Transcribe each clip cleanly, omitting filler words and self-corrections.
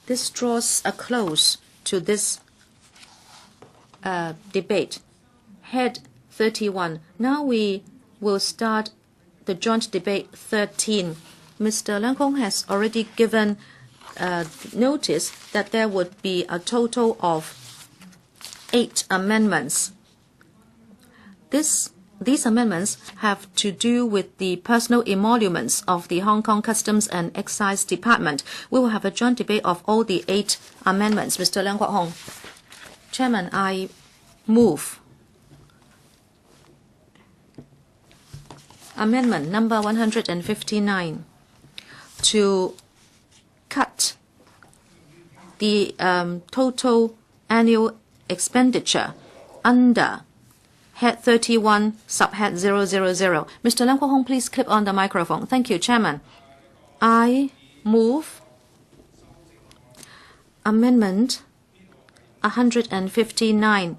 This draws a close to this debate. Head 31. Now we will start the joint debate 13. Mr. Leung Kwok-hung has already given notice that there would be a total of 8 amendments. These amendments have to do with the personal emoluments of the Hong Kong Customs and Excise Department. We will have a joint debate of all the 8 amendments. Mr. Leung Kwok-hung. Chairman, I move amendment number 159 to cut the total annual expenditure under Head 31, subhead 000. Mr. Leung Kwok-hung, please clip on the microphone. Thank you, Chairman. I move amendment 159,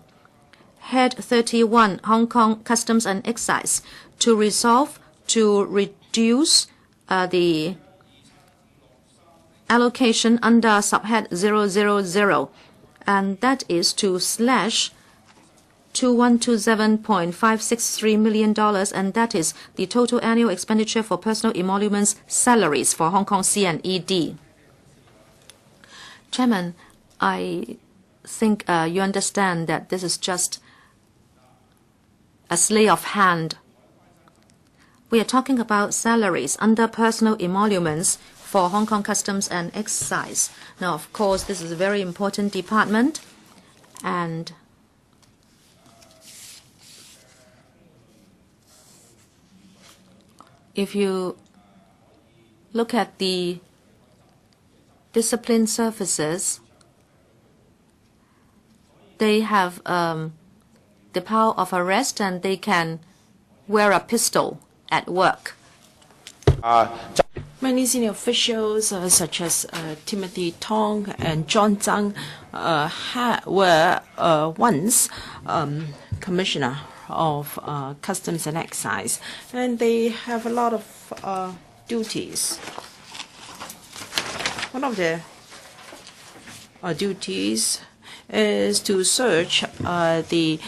Head 31, Hong Kong Customs and Excise, to resolve to reduce the allocation under subhead 000, and that is to slash $2127.563 million, and that is the total annual expenditure for personal emoluments salaries for Hong Kong CNED. Chairman, I think you understand that this is just a sleight of hand. We are talking about salaries under personal emoluments for Hong Kong Customs and Excise. Now, of course, this is a very important department, and if you look at the discipline services, they have the power of arrest, and they can wear a pistol at work. Many senior officials, such as Timothy Tong and John Zhang, were once commissioner of Customs and Excise, and they have a lot of duties. One of their duties is to search the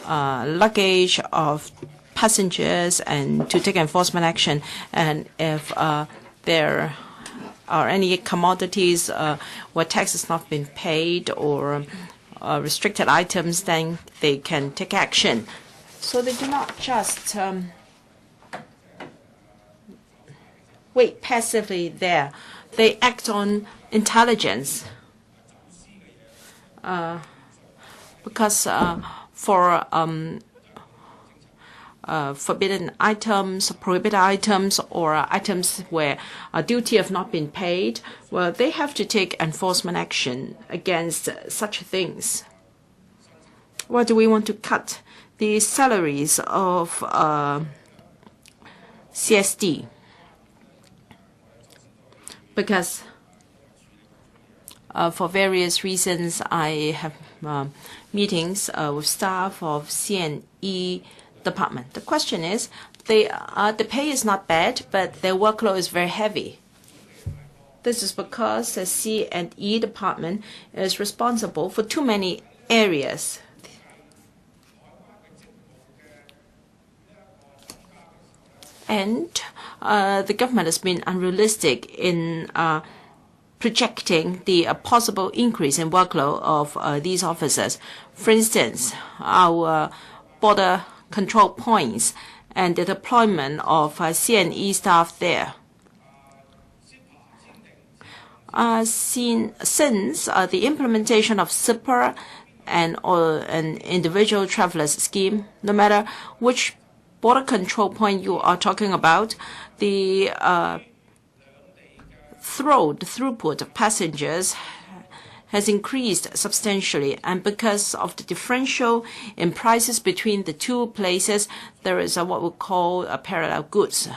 luggage of passengers and to take enforcement action. And if there are any commodities where tax has not been paid or restricted items, then they can take action. So they do not just wait passively there. They act on intelligence. Because for forbidden items, prohibited items, or items where a duty have not been paid, well, they have to take enforcement action against such things. Why do we want to cut the salaries of CSD? Because for various reasons, I have meetings with staff of CNE department. The question is, the pay is not bad, but their workload is very heavy. This is because the CNE department is responsible for too many areas. And the government has been unrealistic in projecting the possible increase in workload of these officers. For instance, our border control points and the deployment of CNE staff there. Since the implementation of SIPR and an individual travelers scheme, no matter which border control point you are talking about, the throughput of passengers has increased substantially, and because of the differential in prices between the two places, there is what we call a parallel goods.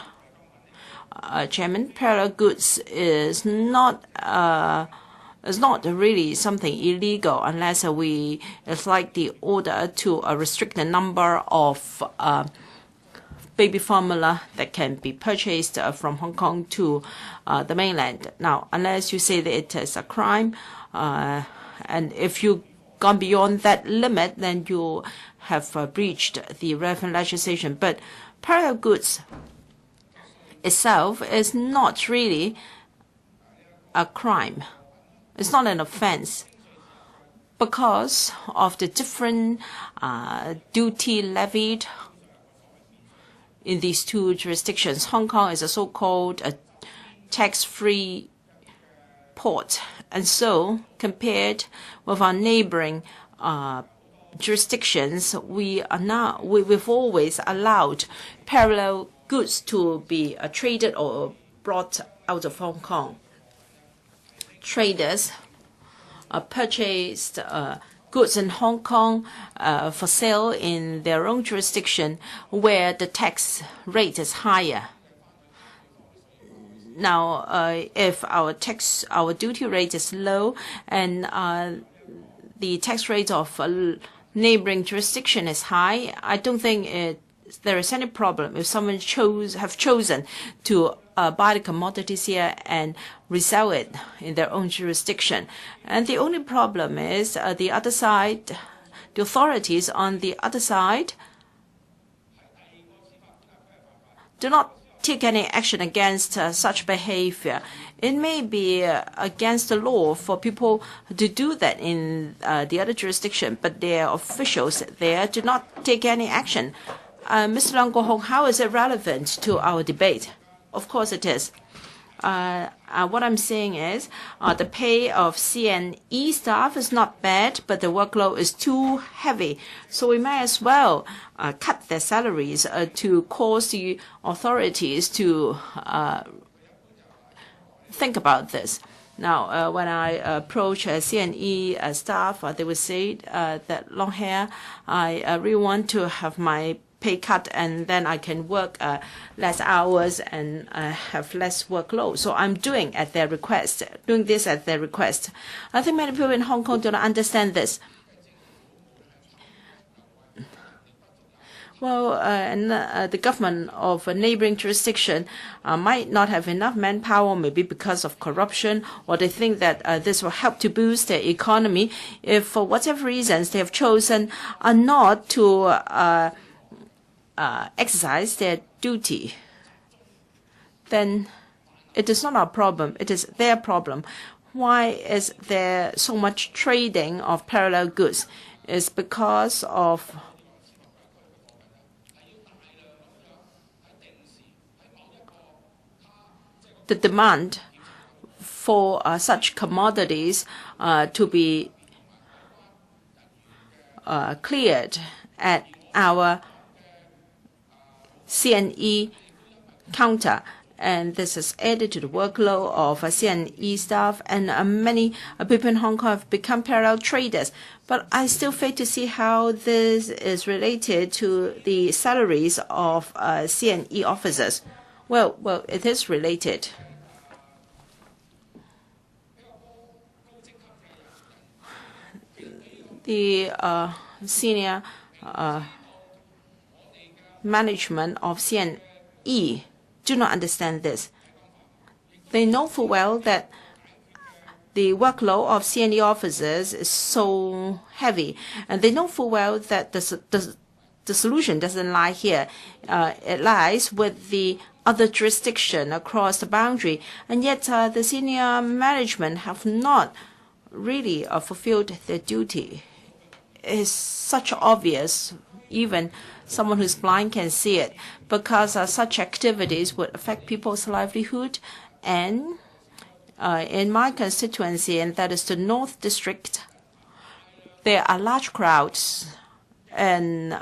Chairman, parallel goods is not really something illegal unless it's like the order to restrict the number of baby formula that can be purchased from Hong Kong to the mainland. Now, unless you say that it is a crime, and if you've gone beyond that limit, then you have breached the relevant legislation. But parallel goods itself is not really a crime. It's not an offense because of the different duty levied in these two jurisdictions. Hong Kong is a so-called tax-free port, and so compared with our neighboring jurisdictions, we've always allowed parallel goods to be traded or brought out of Hong Kong. Traders purchased goods in Hong Kong for sale in their own jurisdiction where the tax rate is higher. Now, if our duty rate is low and the tax rate of a neighboring jurisdiction is high, I don't think there is any problem if someone have chosen to buy the commodities here and resell it in their own jurisdiction. And the only problem is the other side, the authorities on the other side do not take any action against such behavior. It may be against the law for people to do that in the other jurisdiction, but their officials there do not take any action. Mr. Leung Kwok-hung, how is it relevant to our debate? Of course it is. What I'm saying is the pay of CNE staff is not bad, but the workload is too heavy. So we may as well cut their salaries to cause the authorities to think about this. Now, when I approach CNE staff, they would say that long hair, I really want to have my pay cut, and then I can work less hours and have less workload. So I'm doing this at their request. I think many people in Hong Kong do not understand this. Well, the government of a neighboring jurisdiction might not have enough manpower, maybe because of corruption, or they think that this will help to boost their economy. If for whatever reasons they have chosen not to exercise their duty, then it is not our problem. It is their problem. Why is there so much trading of parallel goods? It's because of the demand for such commodities to be cleared at our CNE counter, and this is added to the workload of CNE staff, and many people in Hong Kong have become parallel traders. But I still fail to see how this is related to the salaries of CNE officers. Well, it is related. The senior management of CNE do not understand this. They know full well that the workload of CNE officers is so heavy, and they know full well that the solution doesn't lie here. It lies with the other jurisdiction across the boundary, and yet the senior management have not really fulfilled their duty. It is such obvious, even someone who's blind can see it, because such activities would affect people's livelihood. And in my constituency, and that is the North District, there are large crowds and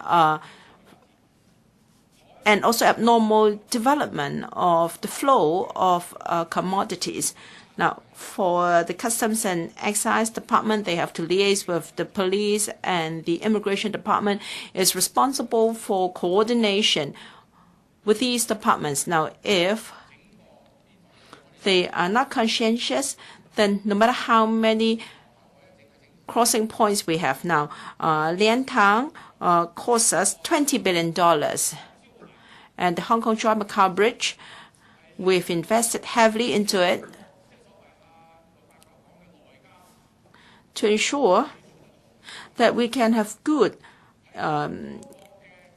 also abnormal development of the flow of commodities. Now, for the Customs and Excise Department, they have to liaise with the police, and the Immigration Department is responsible for coordination with these departments. Now, if they are not conscientious, then no matter how many crossing points we have now, Lian Tang costs us $20 billion. And the Hong Kong drama coverage, we've invested heavily into it to ensure that we can have good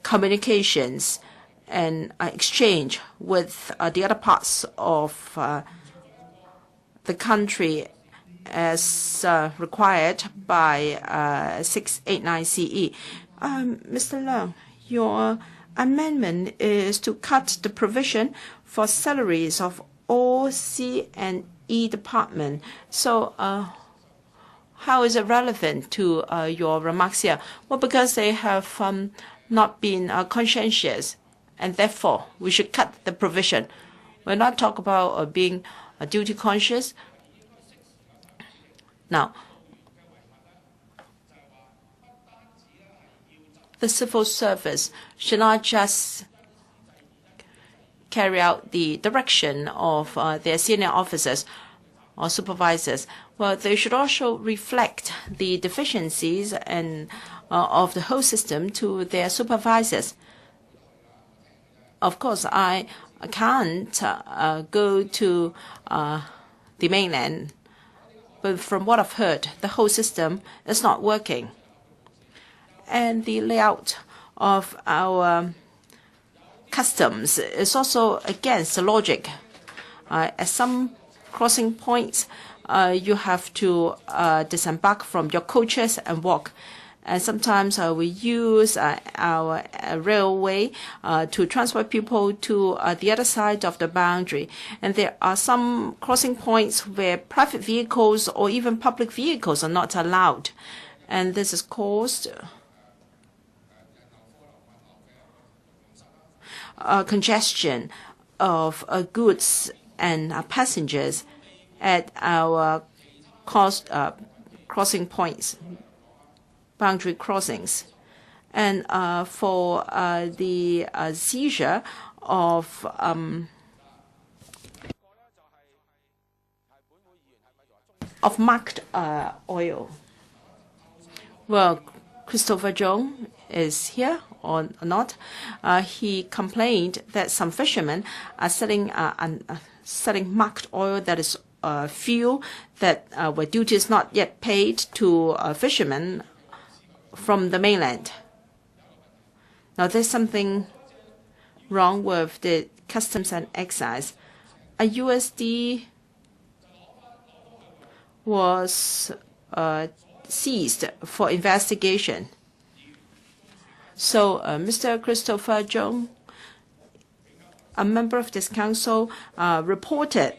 communications and exchange with the other parts of the country as required by 689 CE. Mr. Leung, your amendment is to cut the provision for salaries of all C&E department. So how is it relevant to your remarks here? Well, because they have not been conscientious, and therefore we should cut the provision. We're not talking about being duty conscious. Now, the civil service should not just carry out the direction of their senior officers or supervisors. Well, they should also reflect the deficiencies and of the whole system to their supervisors. Of course, I can't go to the mainland, but from what I've heard, the whole system is not working. And the layout of our customs is also against the logic. At some crossing points, you have to disembark from your coaches and walk. And sometimes we use our railway to transport people to the other side of the boundary. And there are some crossing points where private vehicles or even public vehicles are not allowed. And this has caused congestion of goods and passengers at our crossing points, boundary crossings. And for the seizure of marked oil. Well, Christopher Jung is here or not. He complained that some fishermen are selling marked oil that is fuel that where duty is not yet paid to fishermen from the mainland. Now, there's something wrong with the customs and excise. A USD was seized for investigation. So Mr. Christopher Jung, a member of this council, reported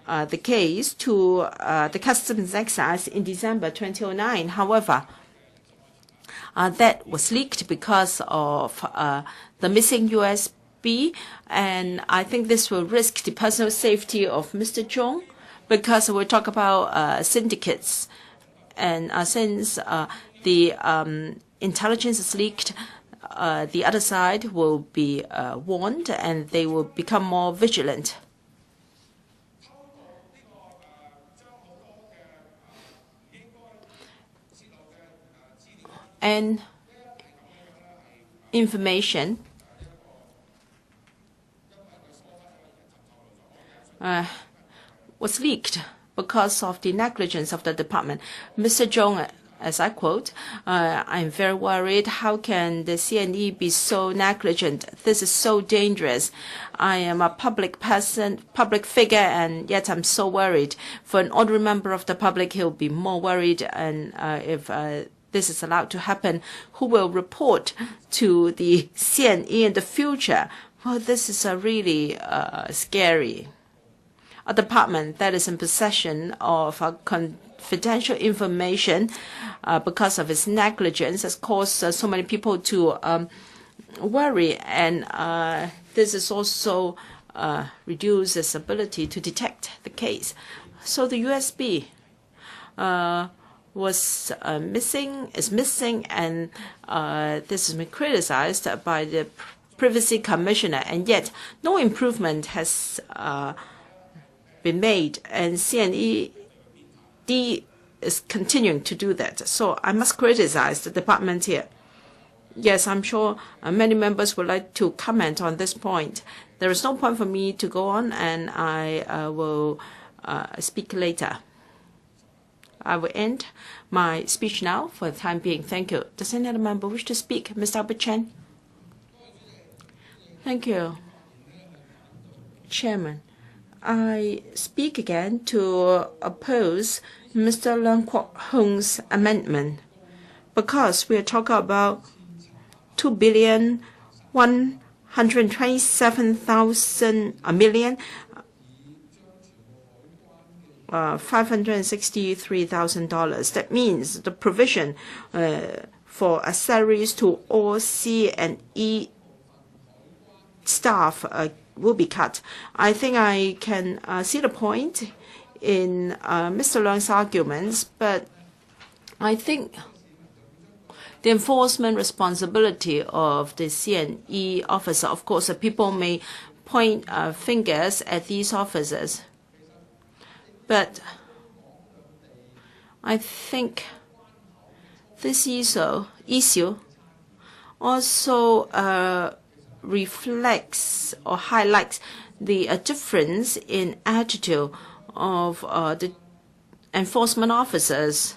the case to the Customs Excise in December 2009. However, that was leaked because of the missing USB, and I think this will risk the personal safety of Mr. Jung, because we talk about syndicates, and since the intelligence is leaked, the other side will be warned and they will become more vigilant. And information was leaked because of the negligence of the department. Mr. Zhong, as I quote, I'm very worried. How can the C&E be so negligent? This is so dangerous. I am a public person, public figure, and yet I'm so worried. For an ordinary member of the public, he'll be more worried. And if this is allowed to happen, who will report to the C&E in the future? Well, this is really scary. A department that is in possession of confidential information because of its negligence has caused so many people to worry, and this is also reduced its ability to detect the case. So the USB was missing, and this has been criticized by the Privacy Commissioner, and yet no improvement has been made, and C&ED is continuing to do that. So I must criticize the department here. Yes, I'm sure many members would like to comment on this point. There is no point for me to go on, and I will speak later. I will end my speech now for the time being. Thank you. Does any other member wish to speak? Mr. Albert Chen. Thank you, Chairman. I speak again to oppose Mr. Leung Kwok-hung's amendment because we are talking about 2,127,563,000. That means the provision for salaries to all C&E staff will be cut. I think I can see the point in Mr. Leung's arguments, but I think the enforcement responsibility of the C&E officer, of course, people may point fingers at these officers, but I think this issue also reflects or highlights the difference in attitude of the enforcement officers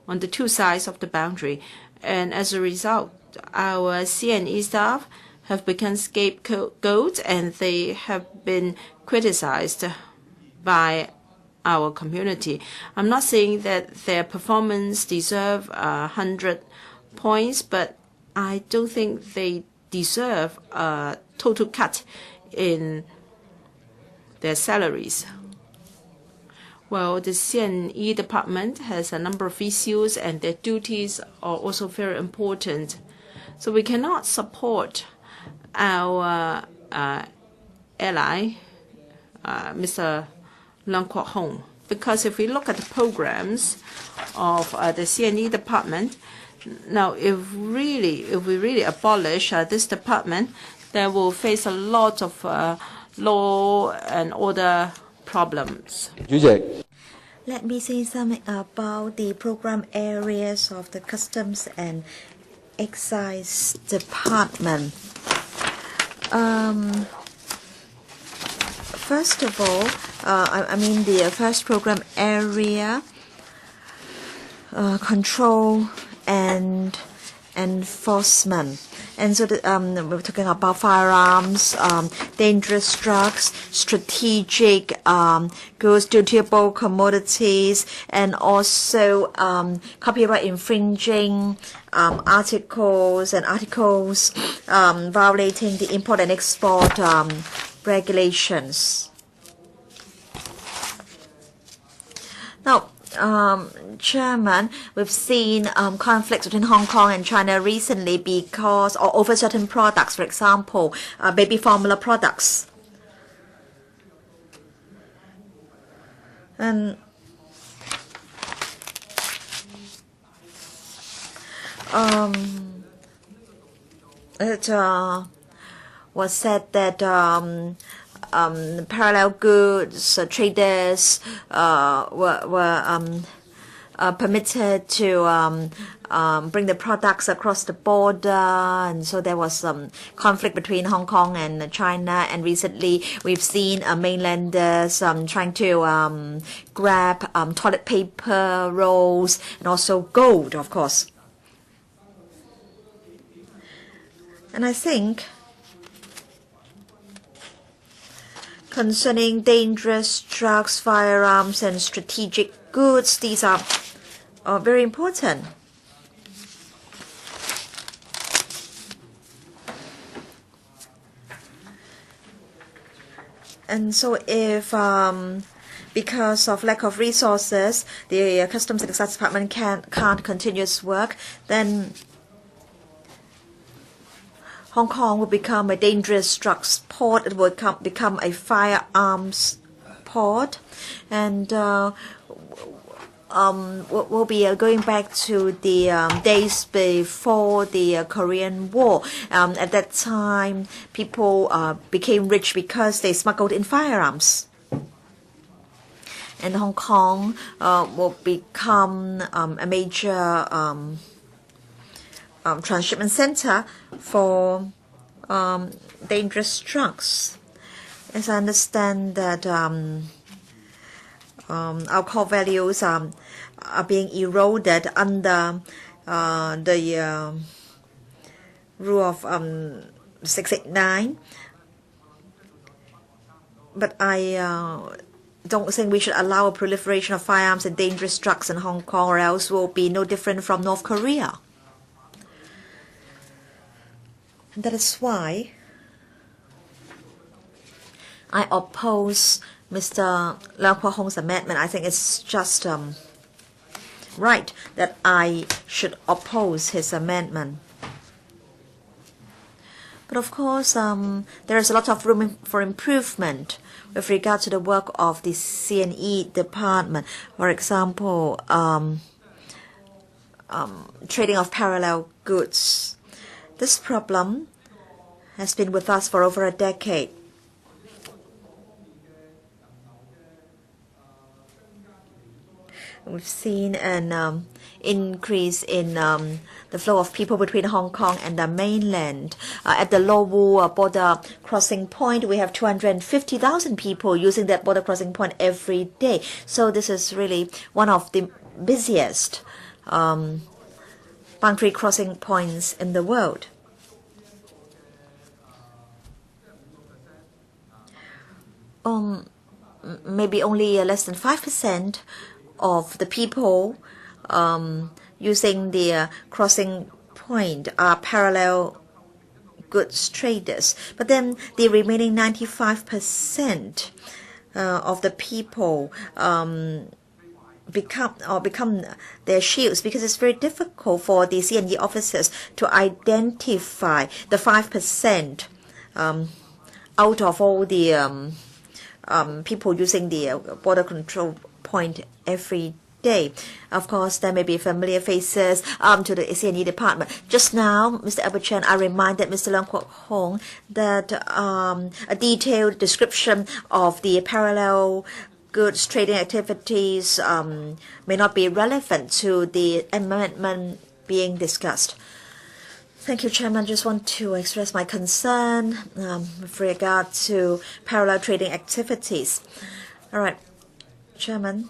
on the two sides of the boundary. And as a result, our C&E staff have become scapegoats, and they have been criticized by our community. I'm not saying that their performance deserve 100 points, but I don't think they deserve a total cut in their salaries. Well, the C&E department has a number of issues, and their duties are also very important. So we cannot support our ally, Mr. Leung Kwok-hung, because if we look at the programs of the C&E department, now if we really abolish this department, then we'll face a lot of law and order problems. Let me say something about the program areas of the Customs and Excise Department. First of all, I mean the first program area, control and enforcement. And so we're talking about firearms, dangerous drugs, strategic goods, dutiable commodities, and also copyright infringing articles violating the import and export regulations. Now, Chairman, we've seen conflicts between Hong Kong and China recently because or over certain products, for example, baby formula products. And it was said that parallel goods traders were permitted to bring the products across the border, and so there was some conflict between Hong Kong and China. And recently, we've seen mainlanders trying to grab toilet paper rolls and also gold, of course. And I think concerning dangerous drugs, firearms, and strategic goods, these are very important. And so if because of lack of resources, the Customs and Excise Department can't continue its work, then Hong Kong will become a dangerous drugs port. It will become a firearms port, and we'll be going back to the days before the Korean War. At that time, people became rich because they smuggled in firearms. And Hong Kong will become a major transshipment center for dangerous drugs. As I understand that our core values are being eroded under the rule of 689. But I don't think we should allow a proliferation of firearms and dangerous drugs in Hong Kong, or else we'll be no different from North Korea. And that is why I oppose Mr. Leung Kwok-hung's amendment. I think it's just right that I should oppose his amendment. But of course, there is a lot of room for improvement with regard to the work of the C&E department. For example, trading of parallel goods. This problem has been with us for over a decade. We've seen an increase in the flow of people between Hong Kong and the mainland. At the Lo Wu border crossing point, we have 250,000 people using that border crossing point every day. So this is really one of the busiest boundary crossing points in the world. Maybe only less than 5% of the people using the crossing point are parallel goods traders. But then the remaining 95% of the people become their shields, because it's very difficult for the C&E officers to identify the 5% out of all the people using the border control point every day. Of course, there may be familiar faces to the C&E department. Just now, Mr. Chen, I reminded Mr. Leung Kwok-hung that a detailed description of the parallel goods trading activities may not be relevant to the amendment being discussed. Thank you, Chairman. Just want to express my concern with regard to parallel trading activities. All right, Chairman.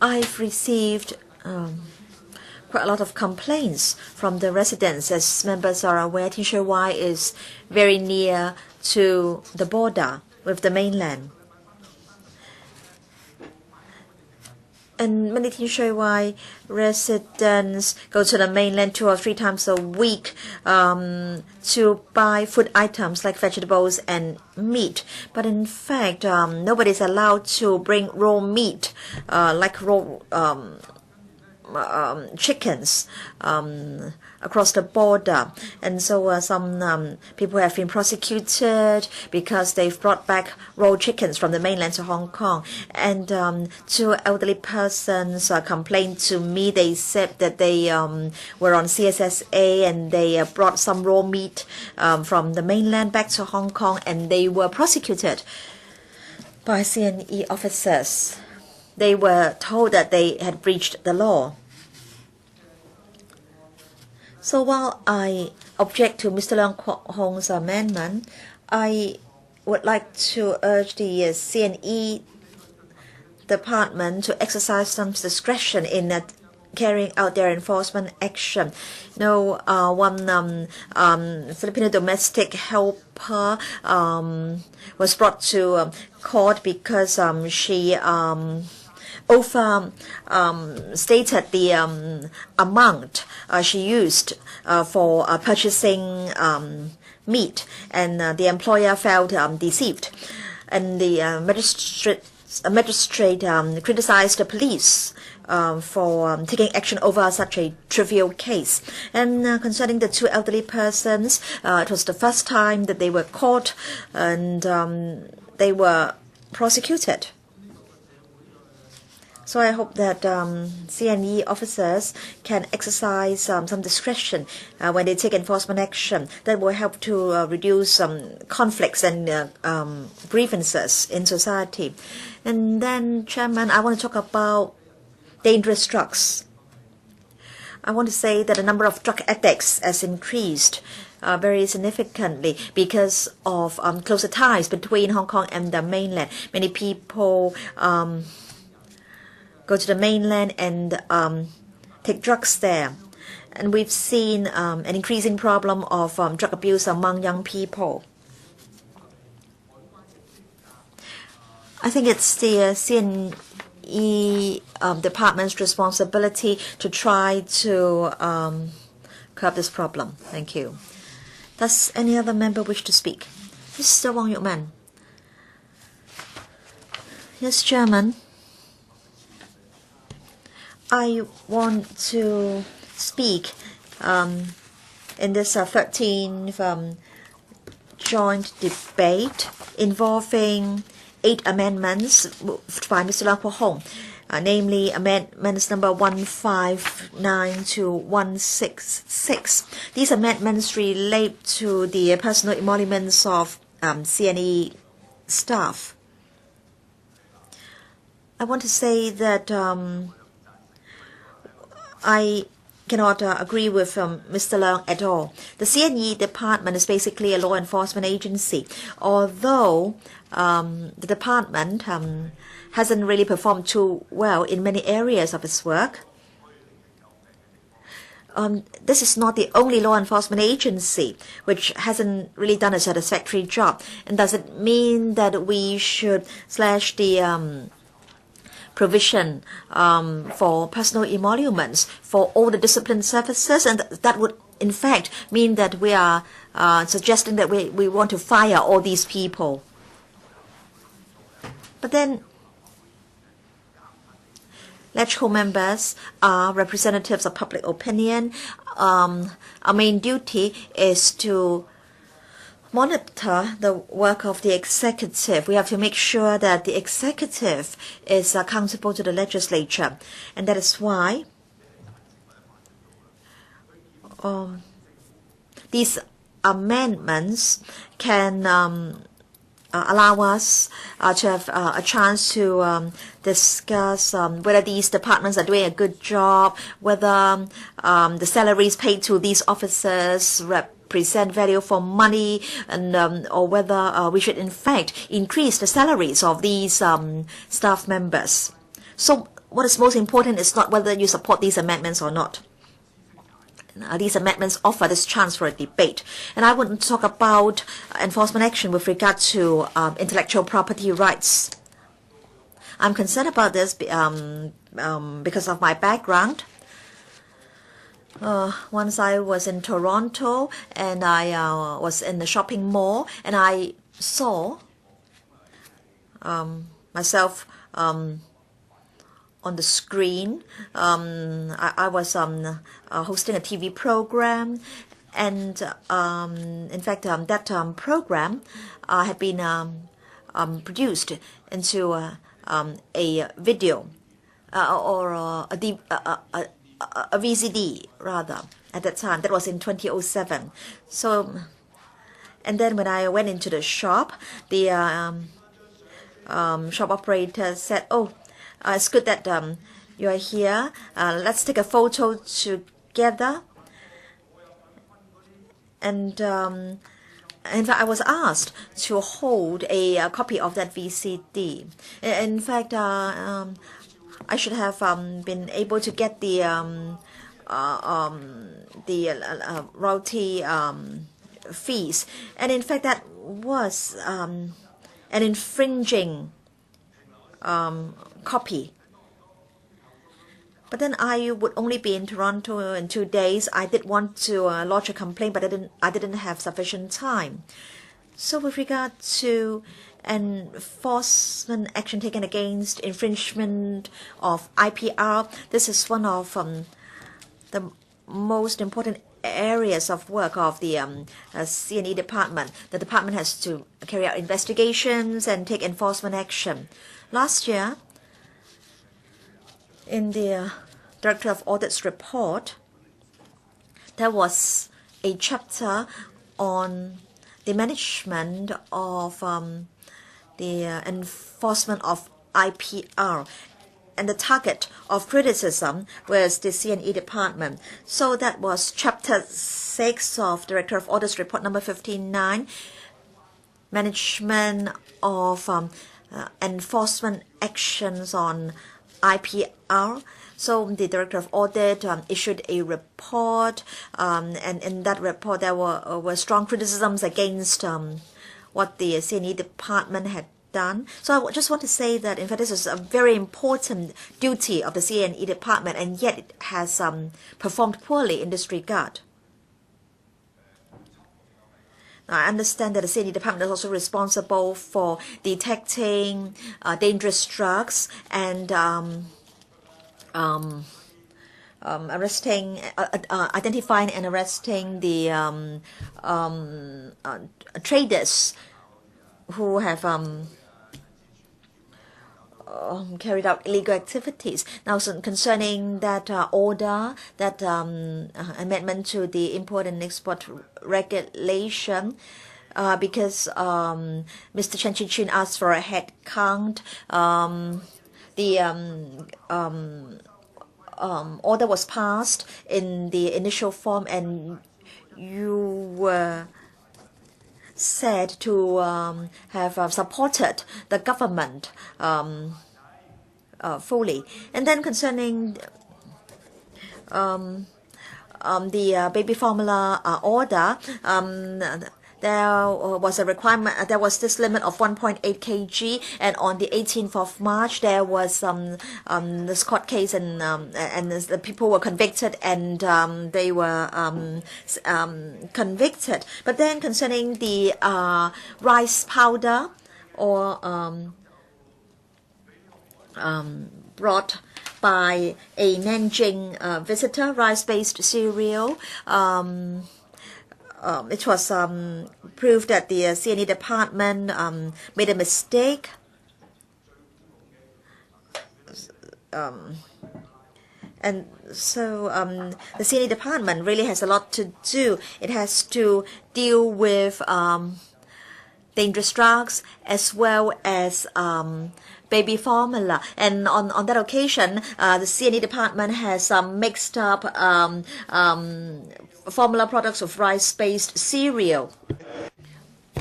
I've received quite a lot of complaints from the residents. As members are aware, Tin Shui Wai is very near to the border with the mainland. And many Tin Shui Wai residents go to the mainland 2 or 3 times a week to buy food items like vegetables and meat. But in fact, nobody is allowed to bring raw meat like raw chickens across the border. And so some people have been prosecuted because they've brought back raw chickens from the mainland to Hong Kong. And 2 elderly persons complained to me. They said that they were on CSSA and they brought some raw meat from the mainland back to Hong Kong, and they were prosecuted by C&E officers. They were told that they had breached the law. So while I object to Mr. Leung Kwok-hung's amendment, I would like to urge the C&E department to exercise some discretion in carrying out their enforcement action. One Filipino domestic helper was brought to court because she overstated the amount she used for purchasing meat, and the employer felt deceived. And the magistrate criticized the police for taking action over such a trivial case. And concerning the 2 elderly persons, it was the first time that they were caught and they were prosecuted. So I hope that C&E officers can exercise some discretion when they take enforcement action that will help to reduce conflicts and grievances in society. And then, Chairman, I want to talk about dangerous drugs. I want to say that the number of drug addicts has increased very significantly because of closer ties between Hong Kong and the mainland. Many people go to the mainland and take drugs there. And we've seen an increasing problem of drug abuse among young people. I think it's the CNE department's responsibility to try to curb this problem. Thank you. Does any other member wish to speak? Mr. Wang Yuk-man. Yes, Chairman. I want to speak in this 13th joint debate involving 8 amendments moved by Mr. Leung Kwok-hung, namely amendments number 159 to 166. These amendments relate to the personal emoluments of CNE staff. I want to say that I cannot agree with Mr. Leung at all. The CNE department is basically a law enforcement agency, although the department hasn't really performed too well in many areas of its work. This is not the only law enforcement agency which hasn't really done a satisfactory job. And does it mean that we should slash the provision for personal emoluments for all the discipline services? And that would in fact mean that we are suggesting that we want to fire all these people. But then LegCo members are representatives of public opinion. Our main duty is to monitor the work of the executive. We have to make sure that the executive is accountable to the legislature. And that is why these amendments can allow us to have a chance to discuss whether these departments are doing a good job, whether the salaries paid to these officers represent value for money, and or whether we should in fact increase the salaries of these staff members. So what is most important is not whether you support these amendments or not. These amendments offer this chance for a debate. And I want to talk about enforcement action with regard to intellectual property rights. I'm concerned about this because of my background. Once I was in Toronto and I was in the shopping mall and I saw myself on the screen. I was hosting a TV program, and in fact that program had been produced into a video or a VCD rather at that time. That was in 2007. So, and then when I went into the shop, the shop operator said, "Oh, it's good that you are here. Let's take a photo together." And in fact, I was asked to hold a copy of that VCD. In fact, I should have been able to get the royalty fees. And in fact, that was an infringing copy. But then I would only be in Toronto in 2 days. I did want to lodge a complaint, but I didn't have sufficient time. So with regard to enforcement action taken against infringement of IPR, this is one of the most important areas of work of the CNE department. The department has to carry out investigations and take enforcement action. Last year, in the Director of Audit's report, there was a chapter on the management of the enforcement of IPR. the target of criticism was the C&E department. So that was Chapter 6 of Director of Orders Report number 59, Management of Enforcement Actions on IPR. So the Director of Audit issued a report, and in that report there were strong criticisms against what the C&E department had done. So I just want to say that in fact this is a very important duty of the C&E department, and yet it has performed poorly in this regard. Now, I understand that the C&E department is also responsible for detecting dangerous drugs and identifying and arresting the traders who have carried out illegal activities. Now, concerning that order, that amendment to the import and export regulation, because Mr. Chen Chi-chuen asked for a head count, the order was passed in the initial form, and you were said to have supported the government fully. And then concerning the baby formula order, there was a requirement, there was this limit of 1.8 kg, and on the 18th of March there was this court case, and the people were convicted, and they were convicted. But then concerning the rice powder or brought by a Nanjing visitor, rice-based cereal, it was proved that the C&E department made a mistake. And so the C&E department really has a lot to do. It has to deal with dangerous drugs as well as baby formula. And on that occasion, the C&E department has mixed up formula products of rice-based cereal.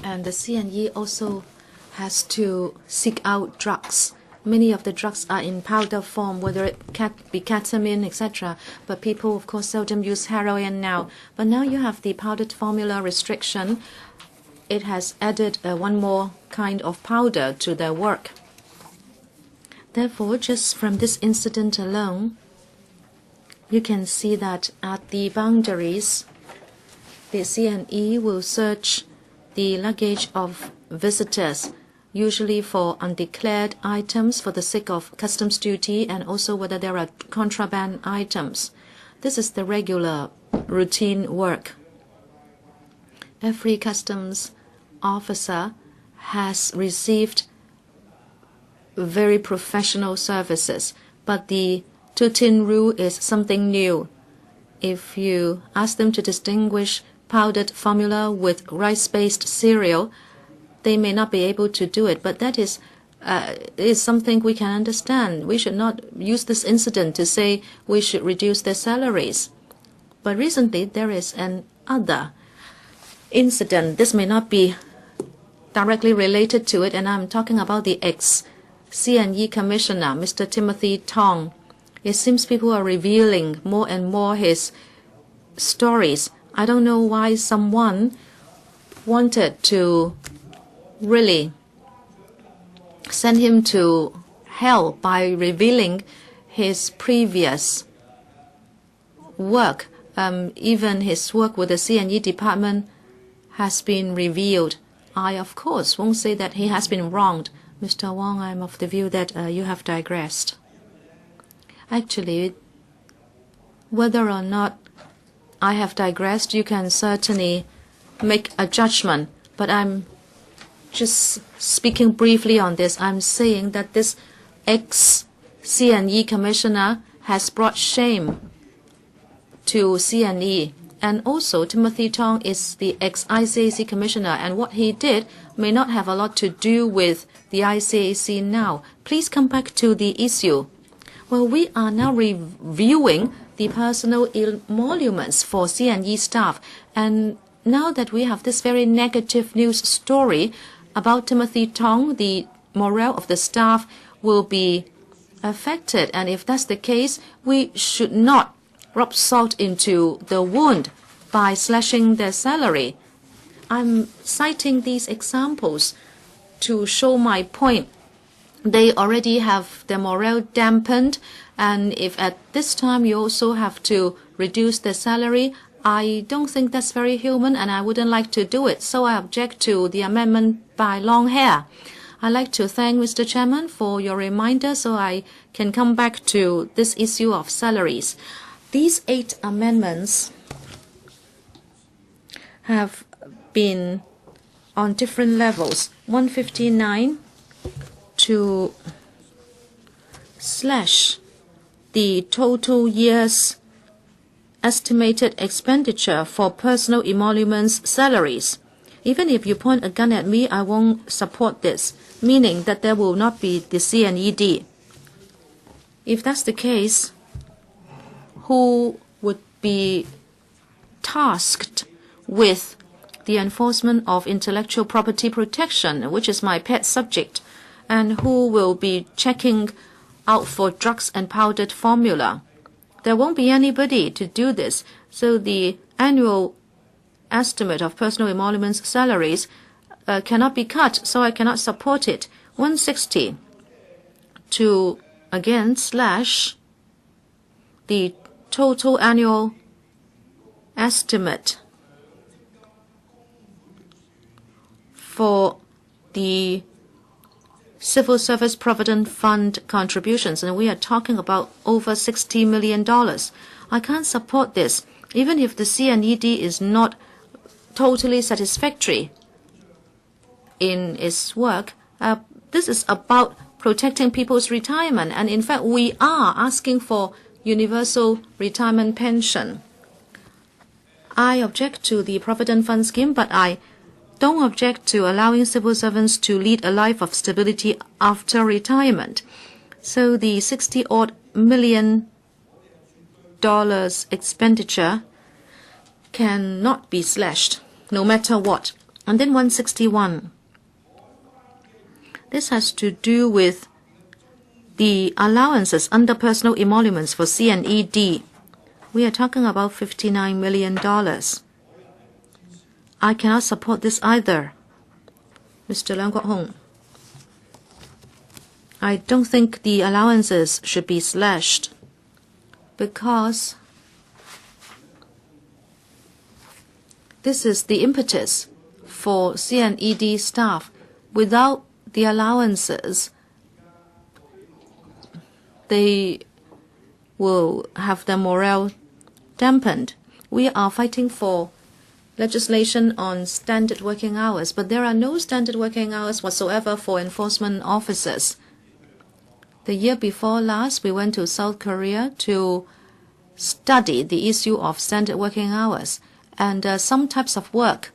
And the C&E also has to seek out drugs. Many of the drugs are in powder form, whether it be ketamine, etc. But people, of course, seldom use heroin now. But now you have the powdered formula restriction. It has added one more kind of powder to their work. Therefore, just from this incident alone, you can see that at the boundaries, the C&E will search the luggage of visitors, usually for undeclared items for the sake of customs duty, and also whether there are contraband items. This is the regular routine work. Every customs officer has received very professional services, but the two-tin rule is something new. If you ask them to distinguish powdered formula with rice-based cereal, they may not be able to do it, but that is something we can understand. We should not use this incident to say we should reduce their salaries. But recently there is an other incident. This may not be directly related to it, and I'm talking about the ex-C&E Commissioner, Mr. Timothy Tong. It seems people are revealing more and more his stories. I don't know why someone wanted to really send him to hell by revealing his previous work. Even his work with the C&E department has been revealed. I, of course, won't say that he has been wronged. Mr. Wong, I'm of the view that you have digressed. Actually, whether or not I have digressed, you can certainly make a judgment. But I'm just speaking briefly on this. I'm saying that this ex-C&E commissioner has brought shame to C&E. And also, Timothy Tong is the ex-ICAC commissioner, and what he did may not have a lot to do with the ICAC now. Please come back to the issue. Well, we are now reviewing the personal emoluments for C&E staff. And now that we have this very negative news story about Timothy Tong, the morale of the staff will be affected. And if that's the case, we should not rub salt into the wound by slashing their salary. I'm citing these examples to show my point. They already have their morale dampened, and if at this time you also have to reduce their salary, I don't think that's very human, and I wouldn't like to do it. So I object to the amendment by long hair. I'd like to thank Mr. Chairman for your reminder so I can come back to this issue of salaries. These 8 amendments have been on different levels. 159 to slash the total year's estimated expenditure for personal emoluments salaries. Even if you point a gun at me, I won't support this, meaning that there will not be the C&ED. If that's the case, who would be tasked with the enforcement of intellectual property protection, which is my pet subject, and who will be checking out for drugs and powdered formula? There won't be anybody to do this, so the annual estimate of personal emoluments salaries cannot be cut, so I cannot support it. 160 to again slash the total annual estimate for the Civil Service Provident Fund contributions, and we are talking about over $60 million. I can't support this, even if the C&ED is not totally satisfactory in its work. This is about protecting people's retirement, and in fact we are asking for universal retirement pension. I object to the Provident Fund scheme, but I don't object to allowing civil servants to lead a life of stability after retirement. So the $60-odd million expenditure cannot be slashed, no matter what. And then 161. This has to do with the allowances under personal emoluments for C&ED. We are talking about $59 million. I cannot support this either. Mr. Leung Kwok-hung, I don't think the allowances should be slashed because this is the impetus for C&ED staff. Without the allowances, they will have their morale dampened. We are fighting for legislation on standard working hours, but there are no standard working hours whatsoever for enforcement officers. The year before last, we went to South Korea to study the issue of standard working hours, and some types of work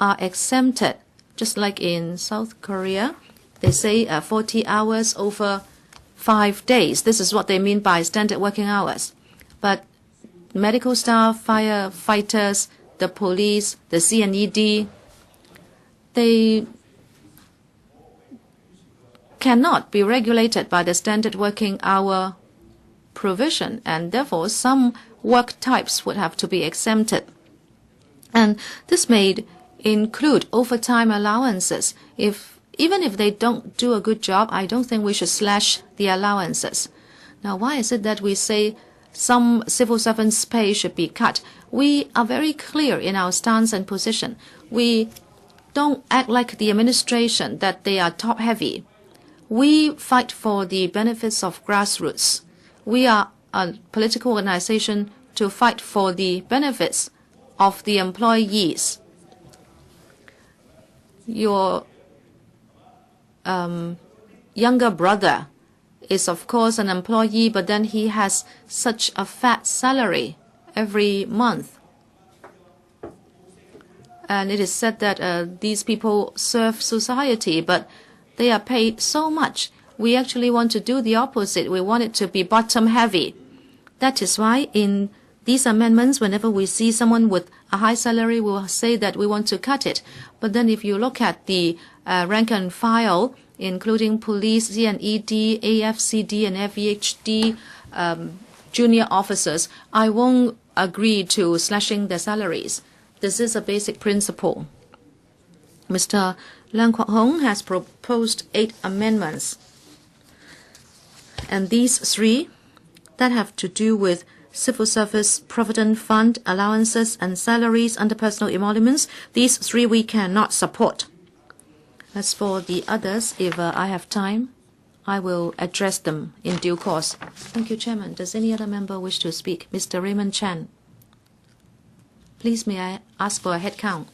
are exempted, just like in South Korea. They say 40 hours over 5 days. This is what they mean by standard working hours. But medical staff, firefighters, the police, the C&ED, they cannot be regulated by the standard working hour provision, and therefore some work types would have to be exempted. And this may include overtime allowances. Even if they don't do a good job, I don't think we should slash the allowances. Now, why is it that we say some civil servants' pay should be cut? We are very clear in our stance and position. We don't act like the administration that they are top-heavy. We fight for the benefits of grassroots. We are a political organization to fight for the benefits of the employees. Your younger brother is of course an employee, but then he has such a fat salary every month. And it is said that these people serve society, but they are paid so much. We actually want to do the opposite. We want it to be bottom heavy. That is why in these amendments, whenever we see someone with a high salary, we will say that we want to cut it. But then if you look at the rank and file, including police, CNED, AFCD, and FEHD, junior officers, I won't agree to slashing their salaries. This is a basic principle. Mr. Leung Kwok-hung has proposed 8 amendments. And these 3 that have to do with civil service, provident fund, allowances, and salaries under personal emoluments, these 3 we cannot support. As for the others, if I have time, I will address them in due course. Thank you, Chairman. Does any other member wish to speak? Mr. Raymond Chan. Please, may I ask for a head count?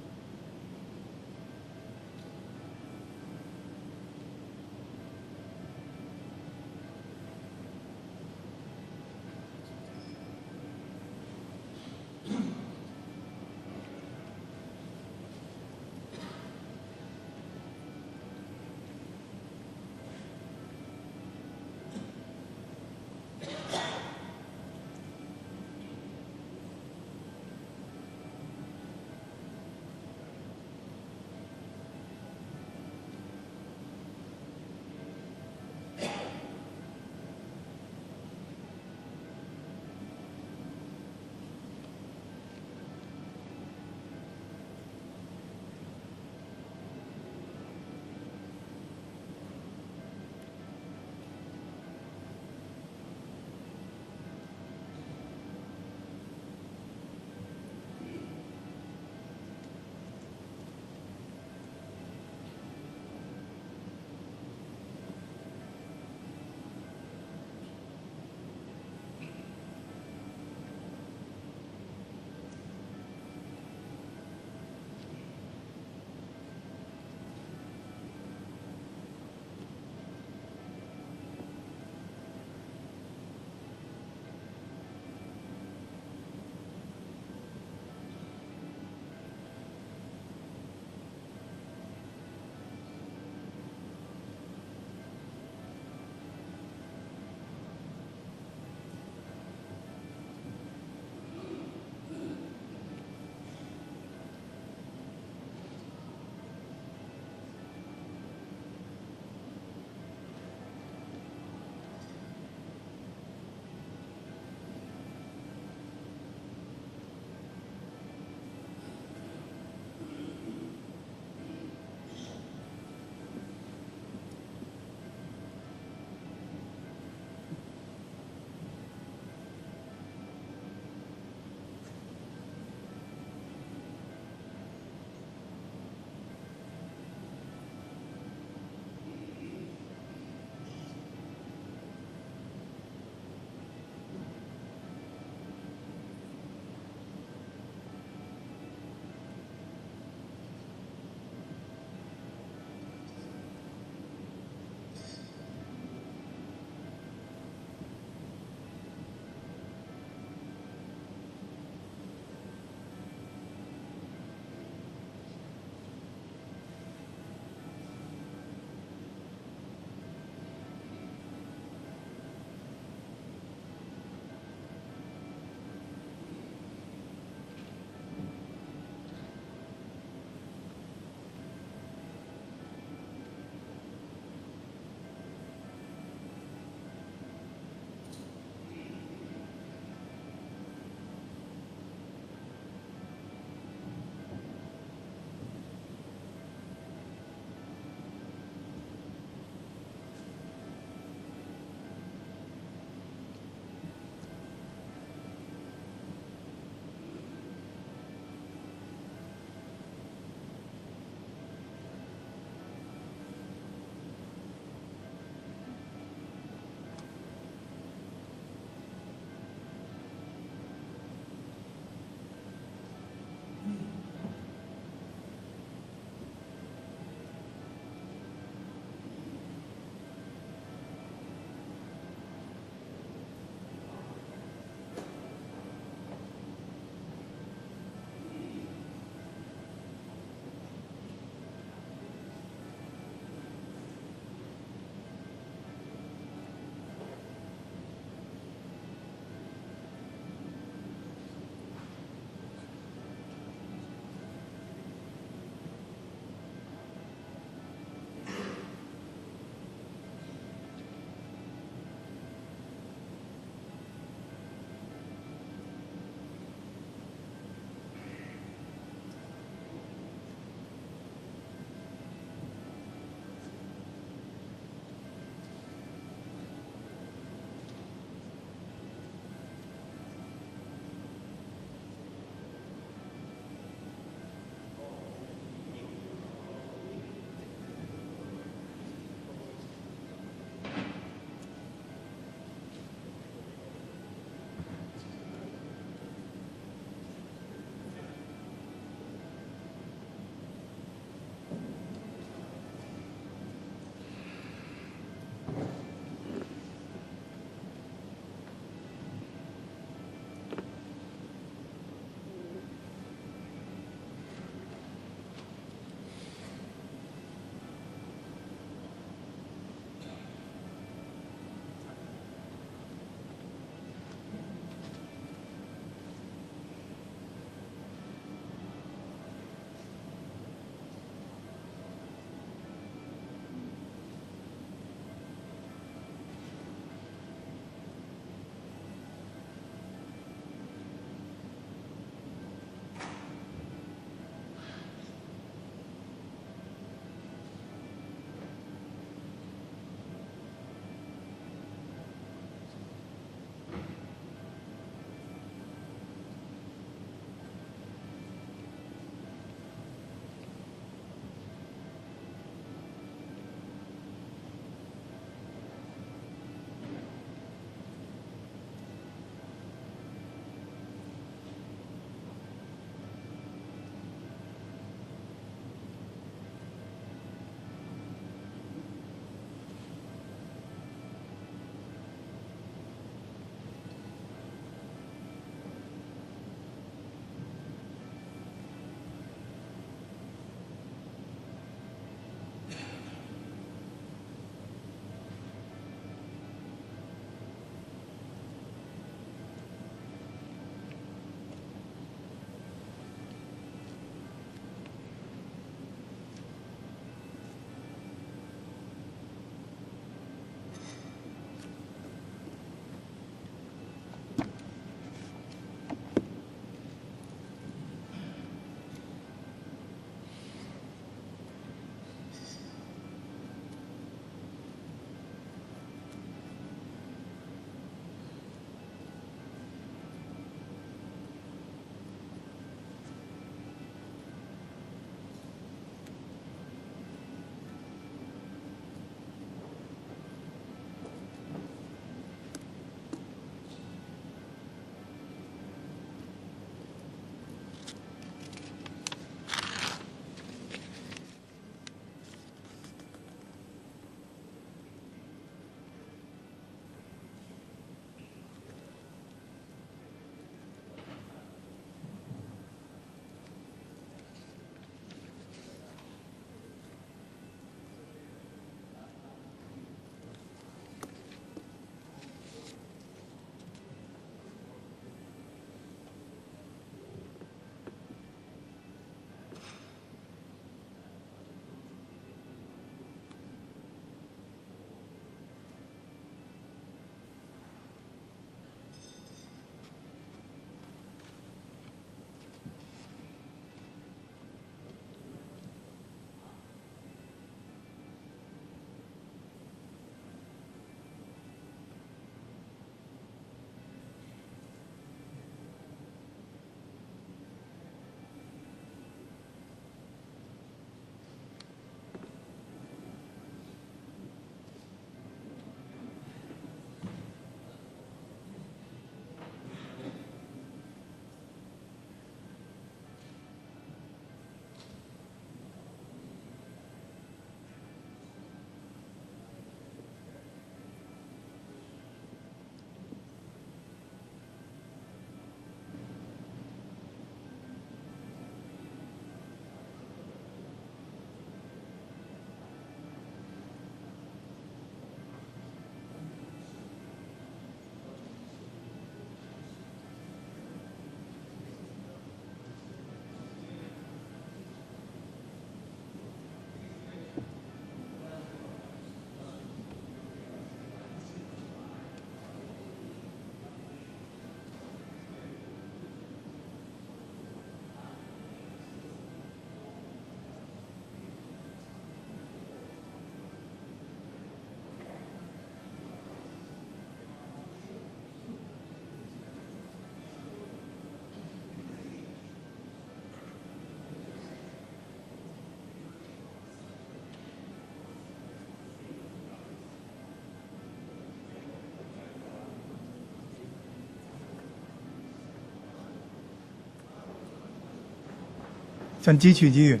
想汲取議員。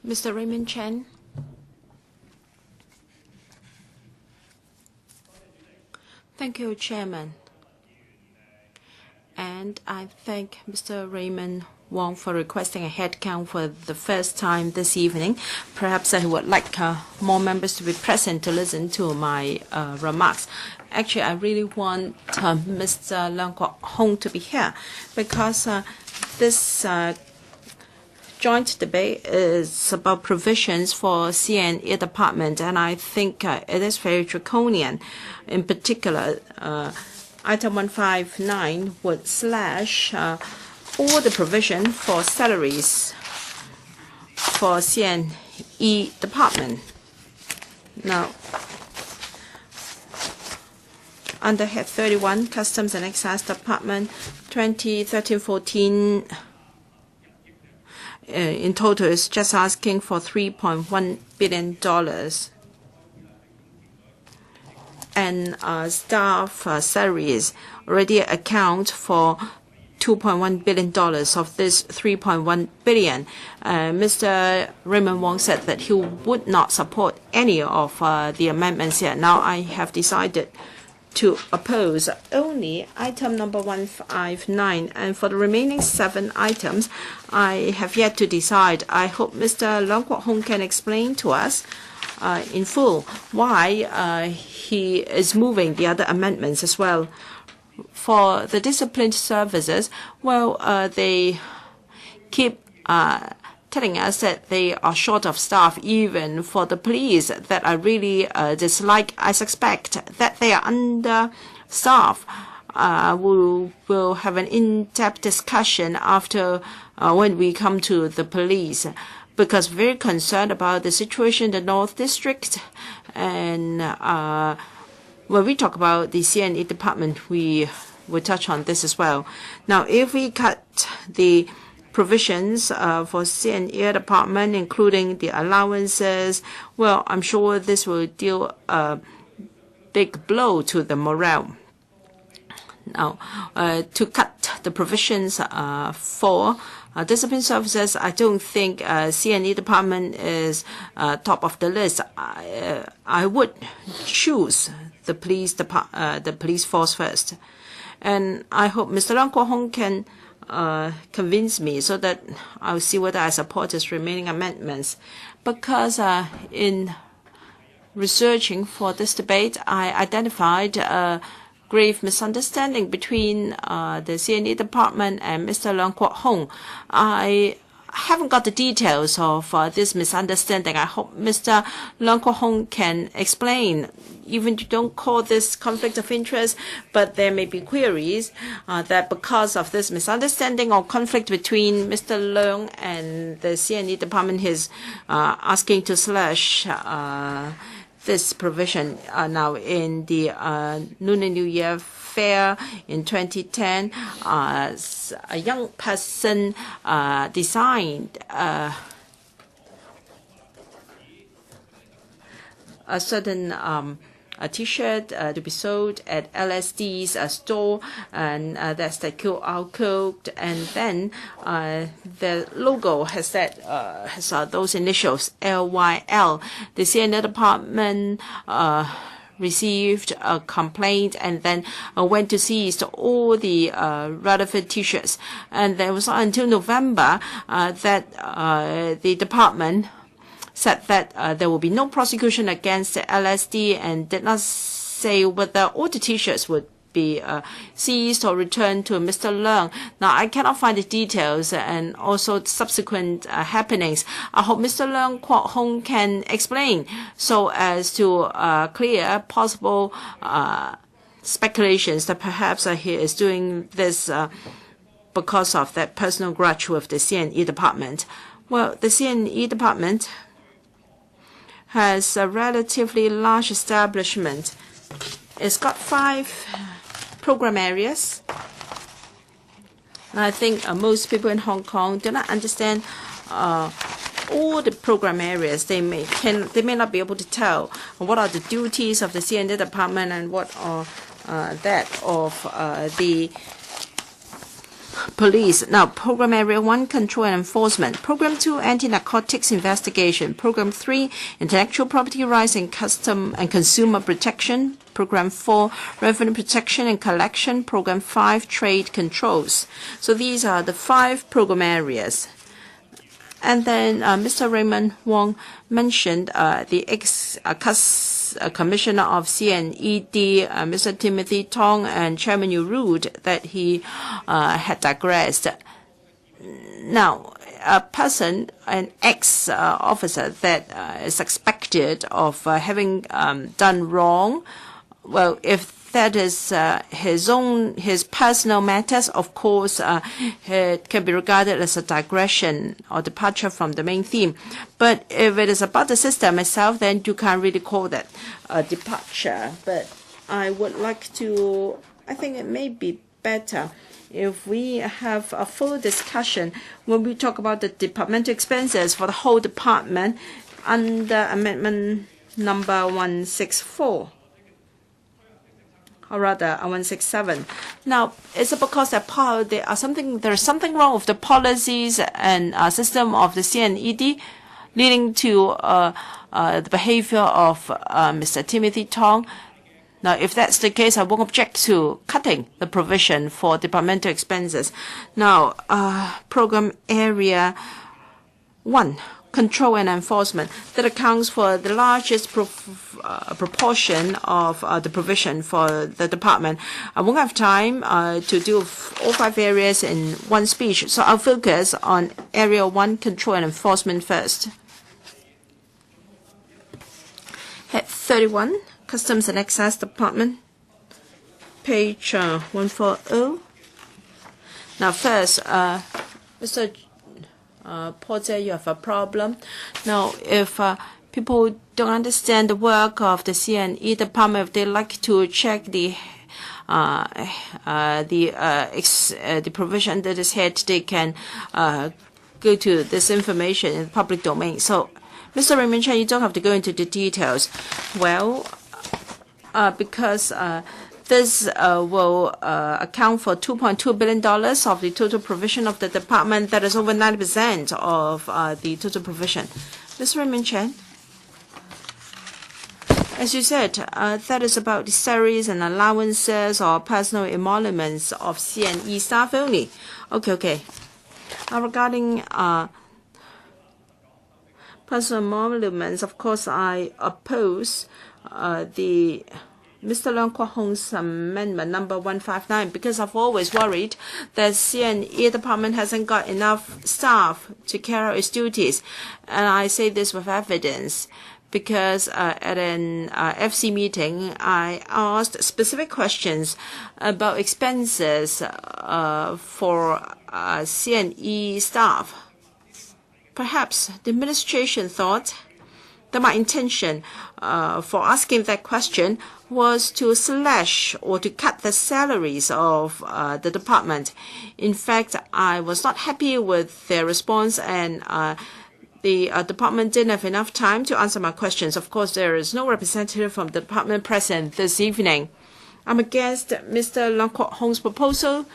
Mr. Raymond Chen. Thank you, Chairman. And I thank Mr. Raymond Wong for requesting a head count for the first time this evening. Perhaps I would like more members to be present to listen to my remarks. Actually, I really want Mr. Leung Kwok-hung to be here because this joint debate is about provisions for C&E department, and I think it is very draconian. In particular, Item 159 would slash all the provision for salaries for C&E department. Now, under Head 31, Customs and Excise Department, 2013-14, in total is just asking for $3.1 billion. And staff salaries already account for $2.1 billion of this $3.1 billion. Mr. Raymond Wong said that he would not support any of the amendments here. Now I have decided to oppose only item number 159, and for the remaining 7 items, I have yet to decide. I hope Mr. Leung Kwok-hung can explain to us in full why he is moving the other amendments as well. For the disciplined services, well, they keep telling us that they are short of staff. Even for the police that I really dislike, I suspect that they are understaffed. We will have an in-depth discussion after when we come to the police, because very concerned about the situation in the North District. And when we talk about the C&E department, we will touch on this as well. Now, if we cut the provisions for C&E department, including the allowances, well, I'm sure this will deal a big blow to the morale. Now, to cut the provisions for discipline services, I don't think C&E department is top of the list. I would choose the police force first, and I hope Mr. Leung Kwok-hung can convince me so that I'll see whether I support his remaining amendments. Because in researching for this debate, I identified a grave misunderstanding between the C&E department and Mr. Leung Kwok-hung. I haven't got the details of this misunderstanding. I hope Mr. Leung Kwok-hung can explain. Even you don't call this conflict of interest, but there may be queries that because of this misunderstanding or conflict between Mr. Leung and the C&E department, he's asking to slash this provision. Now, in the Lunar New Year fair in 2010, a young person designed a certain a T-shirt to be sold at LSD's store, and that's the QR code, and then the logo has that has those initials LYL. The C&E department received a complaint and then went to seize all the relevant T-shirts, and there was not until November that the department said that there will be no prosecution against the LSD, and did not say whether all the T-shirts would be seized or returned to Mr. Leung. Now, I cannot find the details and also subsequent happenings. I hope Mr. Leung Kwok-hung can explain so as to clear possible speculations that perhaps he is doing this because of that personal grudge with the C&E department. Well, the C&E department has a relatively large establishment. It's got 5 program areas. And I think most people in Hong Kong do not understand all the program areas. They may not be able to tell what are the duties of the C&E department and what are that of the police. Now, Program Area 1, Control and Enforcement. Program 2, Anti-Narcotics Investigation. Program 3, Intellectual Property Rights and Custom and Consumer Protection. Program 4, Revenue Protection and Collection. Program 5, Trade Controls. So these are the 5 program areas. And then Mr. Raymond Wong mentioned the ex-commissioner of CNED, Mr. Timothy Tong, and Chairman Yu Rude, that he had digressed. Now, a person, an ex-officer that is suspected of having done wrong, well, if that is his personal matters, of course, it can be regarded as a digression or departure from the main theme. But if it is about the system itself, then you can't really call that a departure. But I would like to, I think it may be better if we have a full discussion when we talk about the departmental expenses for the whole department under Amendment number 164. Or rather, 167. Now, is it because there is something wrong with the policies and system of the CNED, leading to the behavior of Mr. Timothy Tong? Now, if that's the case, I won't object to cutting the provision for departmental expenses. Now, Program Area 1. Control and enforcement, that accounts for the largest proportion of the provision for the department. I won't have time to do all 5 areas in one speech, so I'll focus on Area 1, Control and Enforcement first. Head 31, Customs and Excise Department, page 140. Now first, Mr. Porter, you have a problem. Now, if people don't understand the work of the CNE department, if they like to check the provision that is here, they can go to this information in the public domain. So, Mr. Raymond Chen, you don't have to go into the details. Well, because this will account for $2.2 billion of the total provision of the department. That is over 90% of the total provision. Mr. Raymond Chen, as you said, that is about the salaries and allowances or personal emoluments of CNE staff only. Okay. Regarding personal emoluments, of course, I oppose the Mr. Leung Kwok-hung's amendment number 159, because I've always worried that CNE department hasn't got enough staff to carry out its duties. And I say this with evidence because at an FC meeting, I asked specific questions about expenses for CNE staff. Perhaps the administration thought that my intention for asking that question was to slash or to cut the salaries of the department. In fact, I was not happy with their response, and the department didn't have enough time to answer my questions. Of course, there is no representative from the department present this evening. I'm against Mr. Leung Kwok-hung's proposal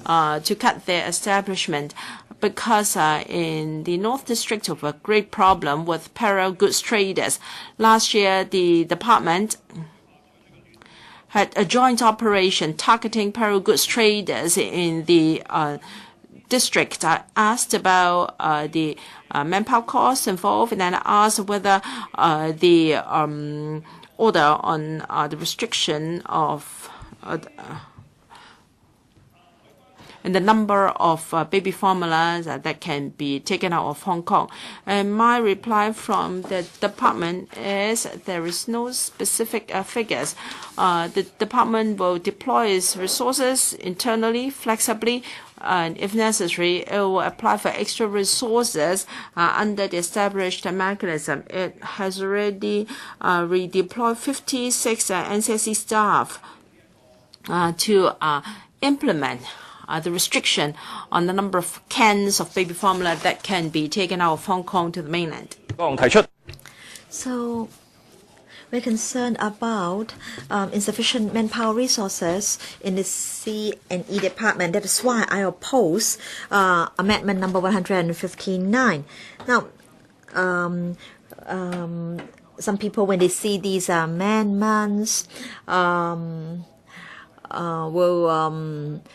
to cut their establishment, because in the North District of a great problem with parallel goods traders. Last year, the department had a joint operation targeting parallel goods traders in the district. I asked about the manpower costs involved, and then I asked whether the order on the restriction of and the number of baby formulas that can be taken out of Hong Kong. And my reply from the department is there is no specific figures. The department will deploy its resources internally, flexibly, and if necessary, it will apply for extra resources under the established mechanism. It has already redeployed 56 NCSC staff to implement the restriction on the number of cans of baby formula that can be taken out of Hong Kong to the mainland. So we're concerned about insufficient manpower resources in the C&E department. That is why I oppose amendment number 159. Now, some people, when they see these amendments, will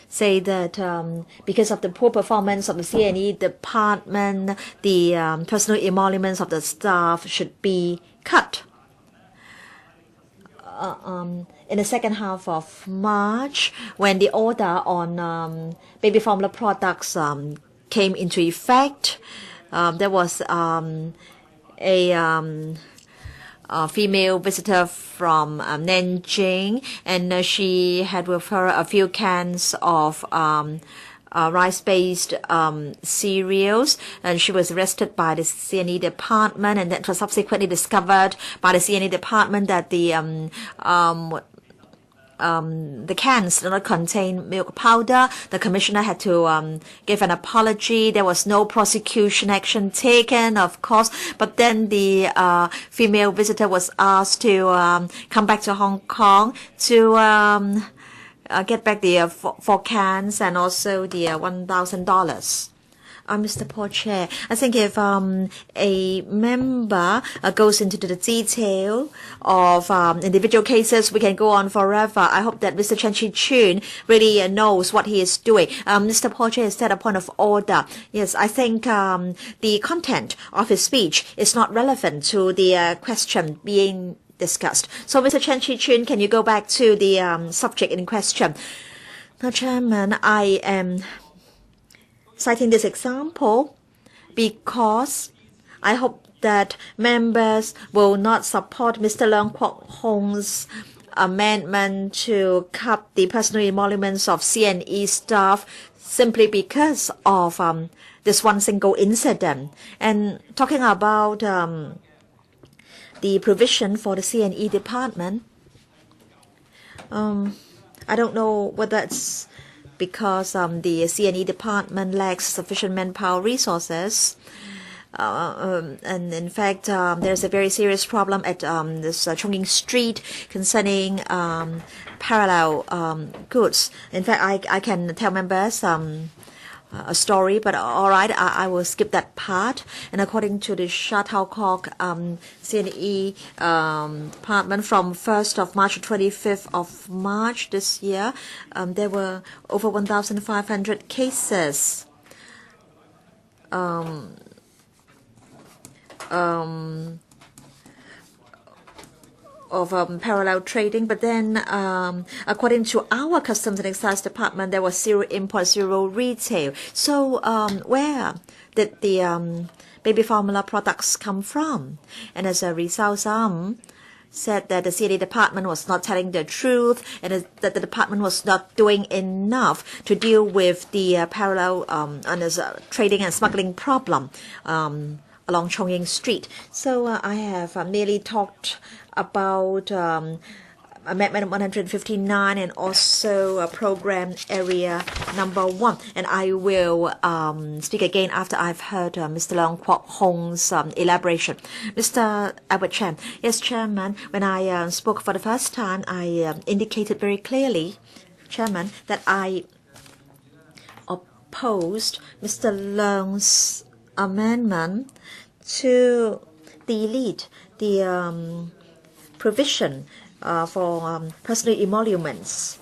say that because of the poor performance of the C&E department, the personal emoluments of the staff should be cut. In the second half of March, when the order on baby formula products came into effect, there was a female visitor from Nanjing, and she had with her a few cans of rice-based cereals, and she was arrested by the C&E department, and that was subsequently discovered by the C&E department that the cans did not contain milk powder. The commissioner had to give an apology. There was no prosecution action taken, of course, but then the female visitor was asked to come back to Hong Kong to get back the 4 cans and also the $1,000. Mr. Paul Chair, I think if a member goes into the detail of individual cases, we can go on forever. I hope that Mr. Chi-chuen really knows what he is doing. Mr. Paul Chair has said a point of order. Yes, I think the content of his speech is not relevant to the question being discussed. So, Mr. Chi-chuen, can you go back to the subject in question? Now, Chairman, I am citing this example because I hope that members will not support Mr. Leung Kwok-hung's amendment to cut the personal emoluments of C&E staff simply because of this one single incident. And talking about the provision for the C&E department, I don't know whether it's because the C&E department lacks sufficient manpower resources. And in fact, there's a very serious problem at this Chongqing Street concerning parallel goods. In fact, I can tell members a story, but all right, I will skip that part. And according to the Shuttlecock C&E department, from 1st of March to 25th of March this year, there were over 1,500 cases of parallel trading, but then according to our Customs and Excise Department, there was 0 import, 0 retail. So where did the baby formula products come from? And as a result, some said that the C&E department was not telling the truth, and that the department was not doing enough to deal with the parallel trading and smuggling problem along Chongqing Street. So I have merely talked about Amendment 159 and also Program Area Number 1. And I will speak again after I've heard Mr. Leung Kwok-hung's elaboration. Mr. Albert Chan. Yes, Chairman, when I spoke for the first time, I indicated very clearly, Chairman, that I opposed Mr. Leung's amendment to delete the provision for personal emoluments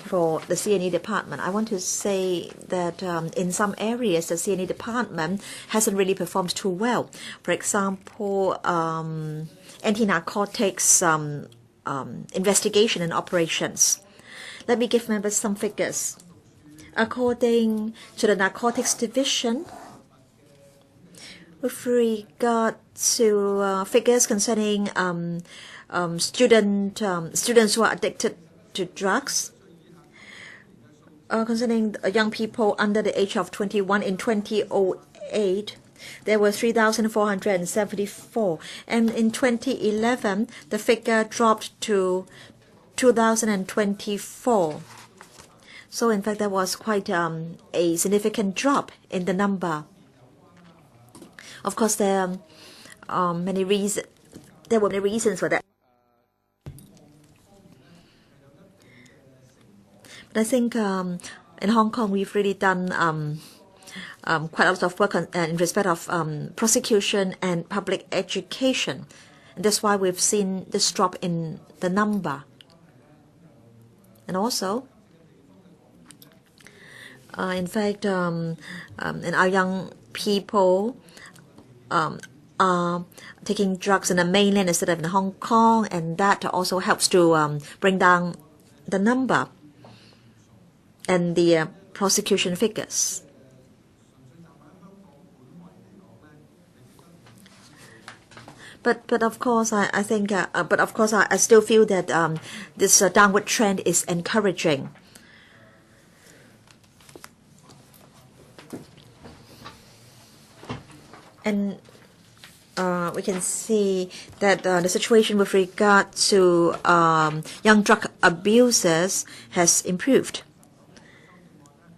for the C&E department. I want to say that in some areas the C&E department hasn't really performed too well. For example, anti-narcotics investigation and operations. Let me give members some figures. According to the Narcotics Division, with regard to figures concerning students who are addicted to drugs, concerning young people under the age of 21 in 2008, there were 3,474, and in 2011 the figure dropped to 2,024. So in fact there was quite a significant drop in the number. Of course, there are many reasons there were many reasons for that. But I think in Hong Kong we've really done quite a lot of work in respect of prosecution and public education. And that's why we've seen this drop in the number. And also, in fact, and our young people are taking drugs in the mainland instead of in Hong Kong, and that also helps to bring down the number and the prosecution figures. But of course, I think. But of course, I still feel that this downward trend is encouraging. And we can see that the situation with regard to young drug abusers has improved.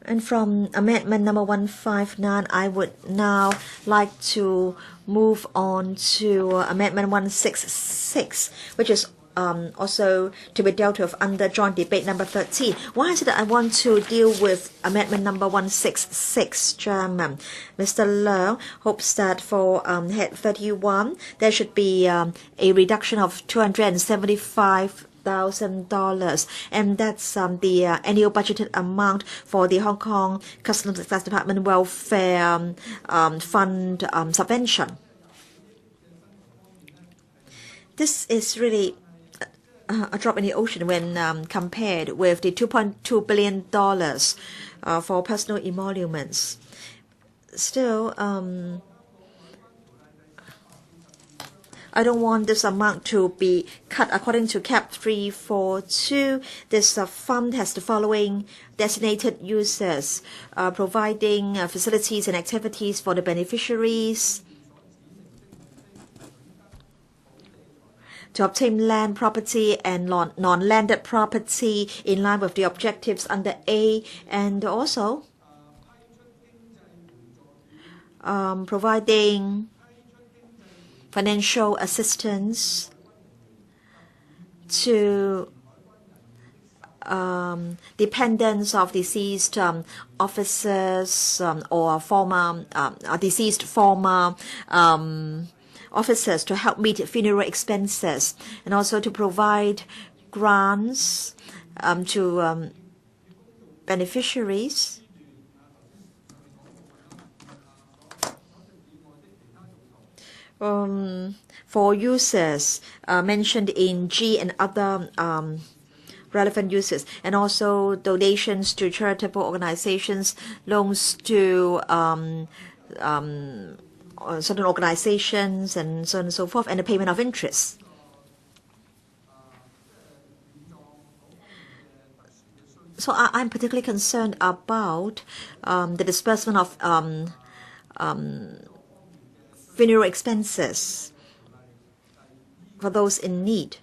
And from Amendment number 159, I would now like to move on to Amendment 166, which is also to be dealt with under joint debate number 13. Why is it that I want to deal with Amendment number 166, Chairman? Mr. Leung hopes that for Head 31, there should be a reduction of $275,000, and that's the annual budgeted amount for the Hong Kong Customs Excise Department Welfare Fund subvention. This is really a drop in the ocean when compared with the $2.2 billion for personal emoluments. Still, I don't want this amount to be cut. According to Cap 342, this fund has the following designated users, providing facilities and activities for the beneficiaries, to obtain land, property, and non-landed property in line with the objectives under A, and also providing financial assistance to dependents of deceased officers or former deceased former officers to help meet funeral expenses, and also to provide grants to beneficiaries. For users mentioned in G and other relevant uses, and also donations to charitable organizations, loans to certain organizations, and so on and so forth, and the payment of interest. So I'm particularly concerned about the disbursement of funeral expenses for those in need.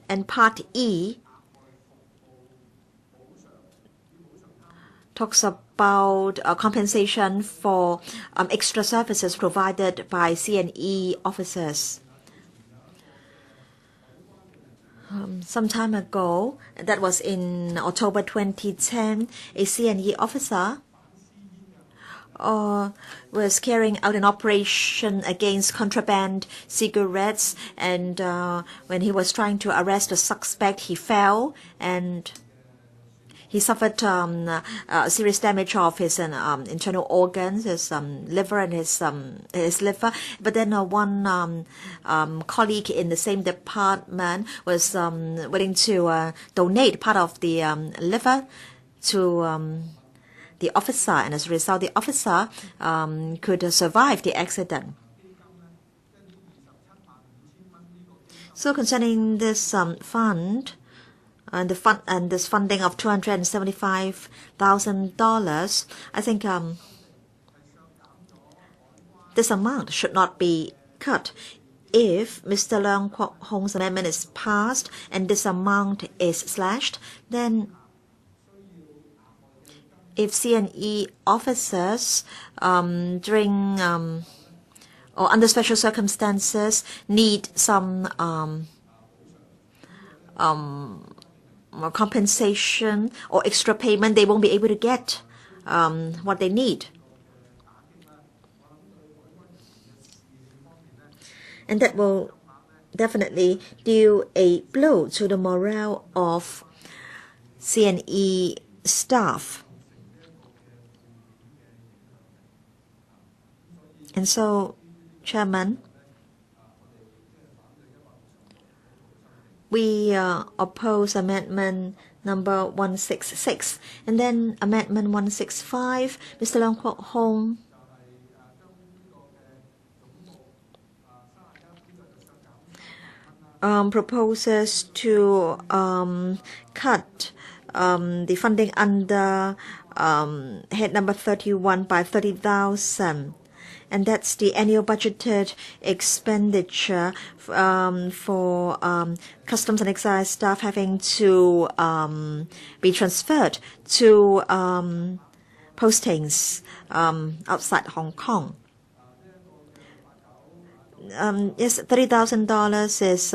And Part E talks about compensation for extra services provided by C&E officers. Some time ago, that was in October 2010, a C&E officer was carrying out an operation against contraband cigarettes, and when he was trying to arrest the suspect, he fell and he suffered serious damage of his internal organs, his liver and his liver. But then one colleague in the same department was willing to donate part of the liver to the officer, and as a result, the officer could survive the accident. So concerning this fund, and this funding of $275,000, I think this amount should not be cut. If Mr. Leung Kwok-hung's amendment is passed and this amount is slashed, then if C&E officers during or under special circumstances need some compensation or extra payment, they won't be able to get what they need. And that will definitely deal a blow to the morale of CNE staff. And so, Chairman, we oppose amendment number 166. And then amendment 165, Mr. Leung Kwok-hung proposes to cut the funding under head number 31 by 30,000. And that's the annual budgeted expenditure for customs and excise staff having to be transferred to postings outside Hong Kong. Yes, $30,000 is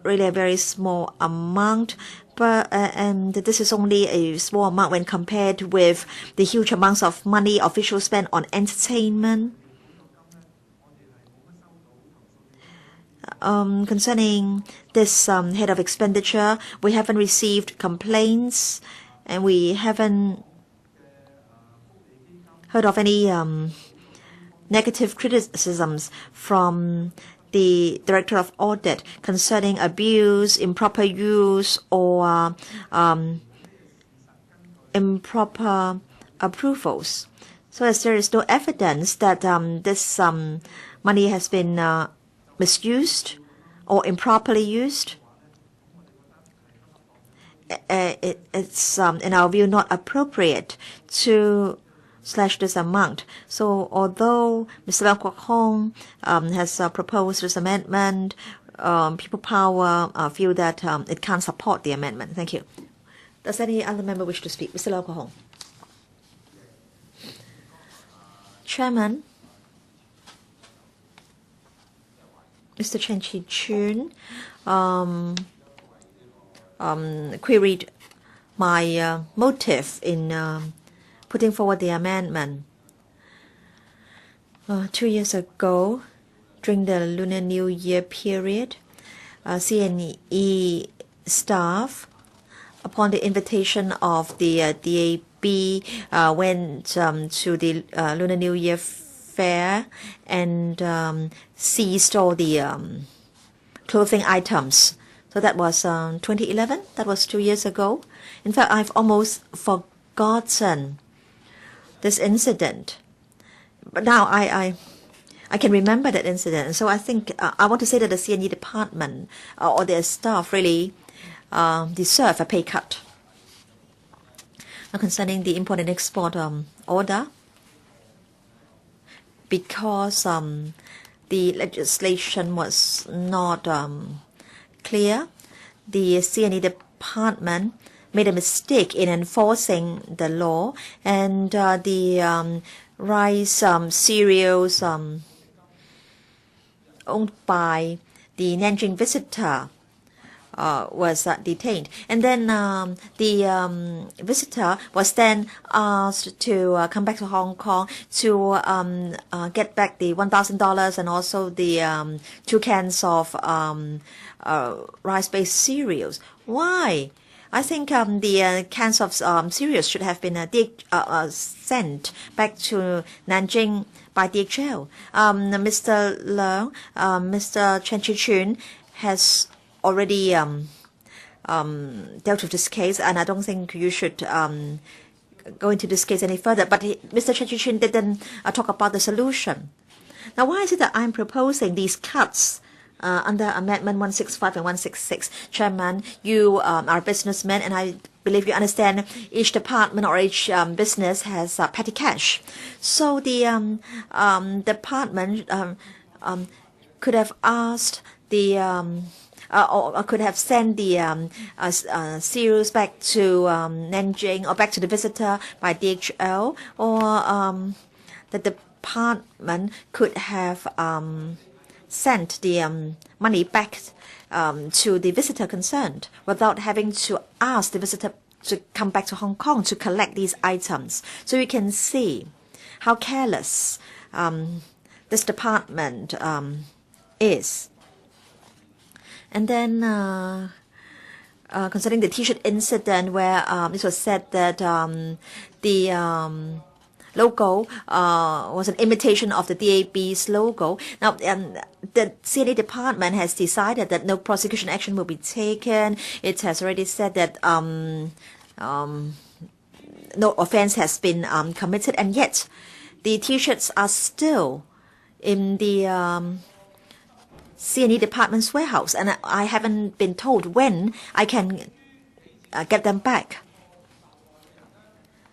really a very small amount, but and this is only a small amount when compared with the huge amounts of money officials spend on entertainment. Concerning this head of expenditure, we haven't received complaints, and we haven't heard of any negative criticisms from the Director of Audit concerning abuse, improper use, or improper approvals. So as there is no evidence that this money has been misused or improperly used, it's in our view not appropriate to slash this amount. So although Mr. Leung Kwok-hung has proposed this amendment, People Power feel that it can't support the amendment. Thank you. Does any other member wish to speak? Mr. Leung Kwok-hung. Chairman, Mr. Chen Chi-chuen queried my motive in putting forward the amendment. 2 years ago, during the Lunar New Year period, CNE staff, upon the invitation of the DAB, went to the Lunar New Year fair and seized all the clothing items. So that was 2011. That was 2 years ago. In fact, I've almost forgotten this incident, but now I can remember that incident. And so I think I want to say that the CNE department or their staff really deserve a pay cut. Now concerning the import and export order, because the legislation was not clear, the CNE department made a mistake in enforcing the law, and the rice cereals owned by the Nanjing visitor was detained. And then the visitor was then asked to come back to Hong Kong to get back the $1,000 and also the 2 cans of rice-based cereals. Why? I think the cans of cereals should have been sent back to Nanjing by DHL. Mr. Leung, Mr. Chen Chi-chuen has already dealt with this case, and I don't think you should go into this case any further. But Mr. Chen Chi-chuen didn't talk about the solution. Now, why is it that I'm proposing these cuts under Amendment 165 and 166? Chairman, you are a businessman, and I believe you understand each department or each business has petty cash. So the department could have asked the or could have sent the cereals back to Nanjing or back to the visitor by DHL, or the department could have sent the money back to the visitor concerned without having to ask the visitor to come back to Hong Kong to collect these items. So you can see how careless this department is. And then concerning the T-shirt incident, where it was said that the logo was an imitation of the DAB's logo. Now, the CNA department has decided that no prosecution action will be taken. It has already said that no offense has been committed, and yet the T-shirts are still in the CNE department's warehouse, and I haven't been told when I can get them back.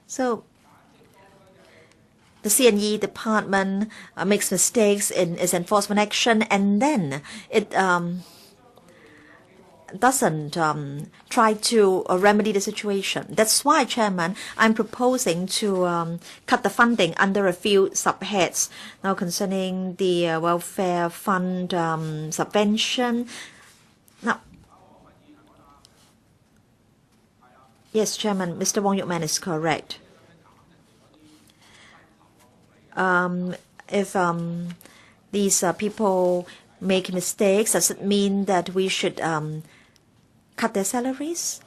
So the CNE department makes mistakes in its enforcement action, and then it doesn't try to remedy the situation. That's why, Chairman, I'm proposing to cut the funding under a few subheads. Now, concerning the welfare fund subvention. Now, yes, Chairman, Mr. Yuk-man is correct. If these people make mistakes, does it mean that we should cut their salaries?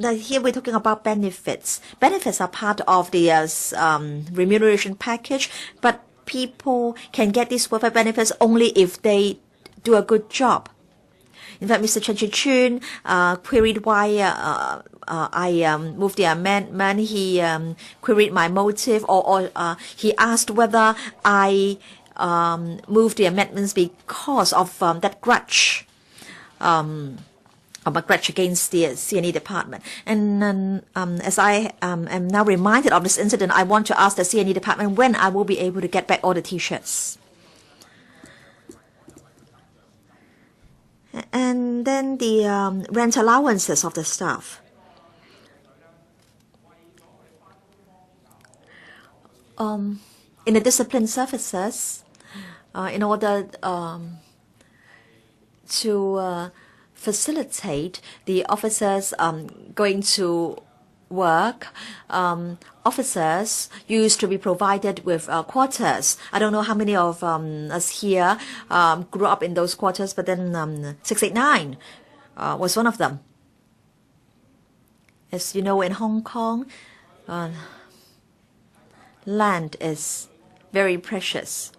Here we're talking about benefits. Benefits are part of the remuneration package, but people can get these welfare benefits only if they do a good job. In fact, Mr. Chi-chuen queried why I moved the amendment. He queried my motive, or he asked whether I moved the amendments because of that grudge, of a grudge against the CNE department. And as I am now reminded of this incident, I want to ask the CNE department when I will be able to get back all the T-shirts. And then the rent allowances of the staff. In the discipline services, in order to facilitate the officers going to work, officers used to be provided with quarters. I don't know how many of us here grew up in those quarters, but then 689 was one of them. As you know, in Hong Kong, land is very precious.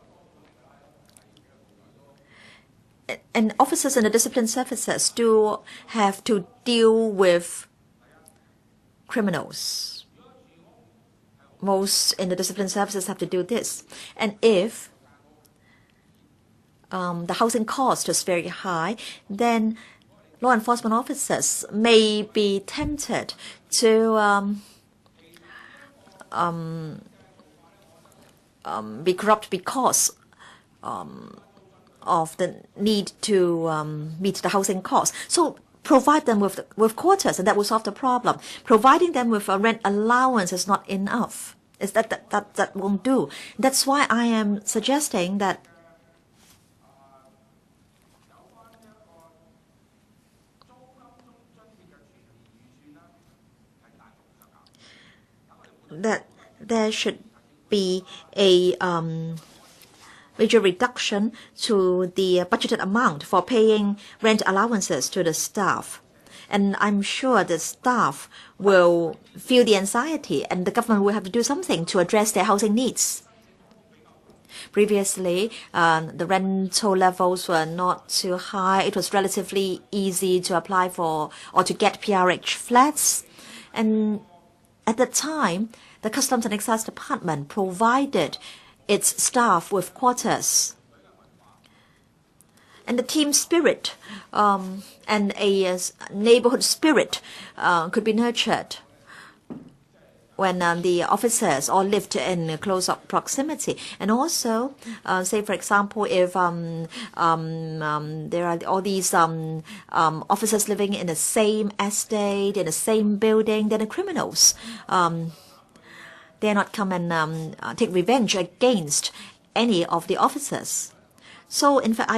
And officers in the discipline services do have to deal with criminals. Most in the discipline services have to do this. And if the housing cost is very high, then law enforcement officers may be tempted to be corrupt because of the need to meet the housing cost. So provide them with quarters, and that will solve the problem. Providing them with a rent allowance is not enough. That won't do. That's why I am suggesting that there should be a major reduction to the budgeted amount for paying rent allowances to the staff. And I'm sure the staff will feel the anxiety, and the government will have to do something to address their housing needs. Previously, the rental levels were not too high. It was relatively easy to apply for or to get PRH flats. And at the time, the Customs and Excise Department provided its staff with quarters. And the team spirit and a neighborhood spirit could be nurtured when the officers all lived in close proximity. And also, say for example, if there are all these officers living in the same estate, in the same building, then the criminals dare not come and take revenge against any of the officers. So in fact,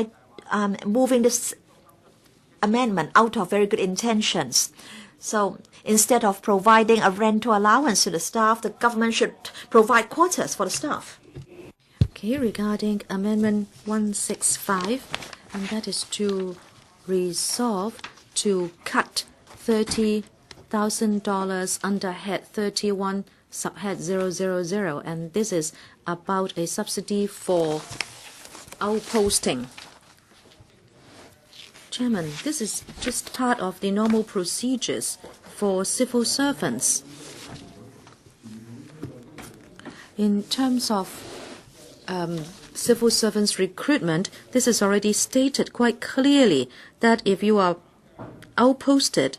I'm moving this amendment out of very good intentions. So instead of providing a rental allowance to the staff, the government should provide quarters for the staff. Okay, regarding Amendment 165, and that is to resolve to cut $30,000 under Head 31, subhead 000, and this is about a subsidy for outposting. Chairman, this is just part of the normal procedures for civil servants. In terms of civil servants recruitment, this is already stated quite clearly that if you are outposted,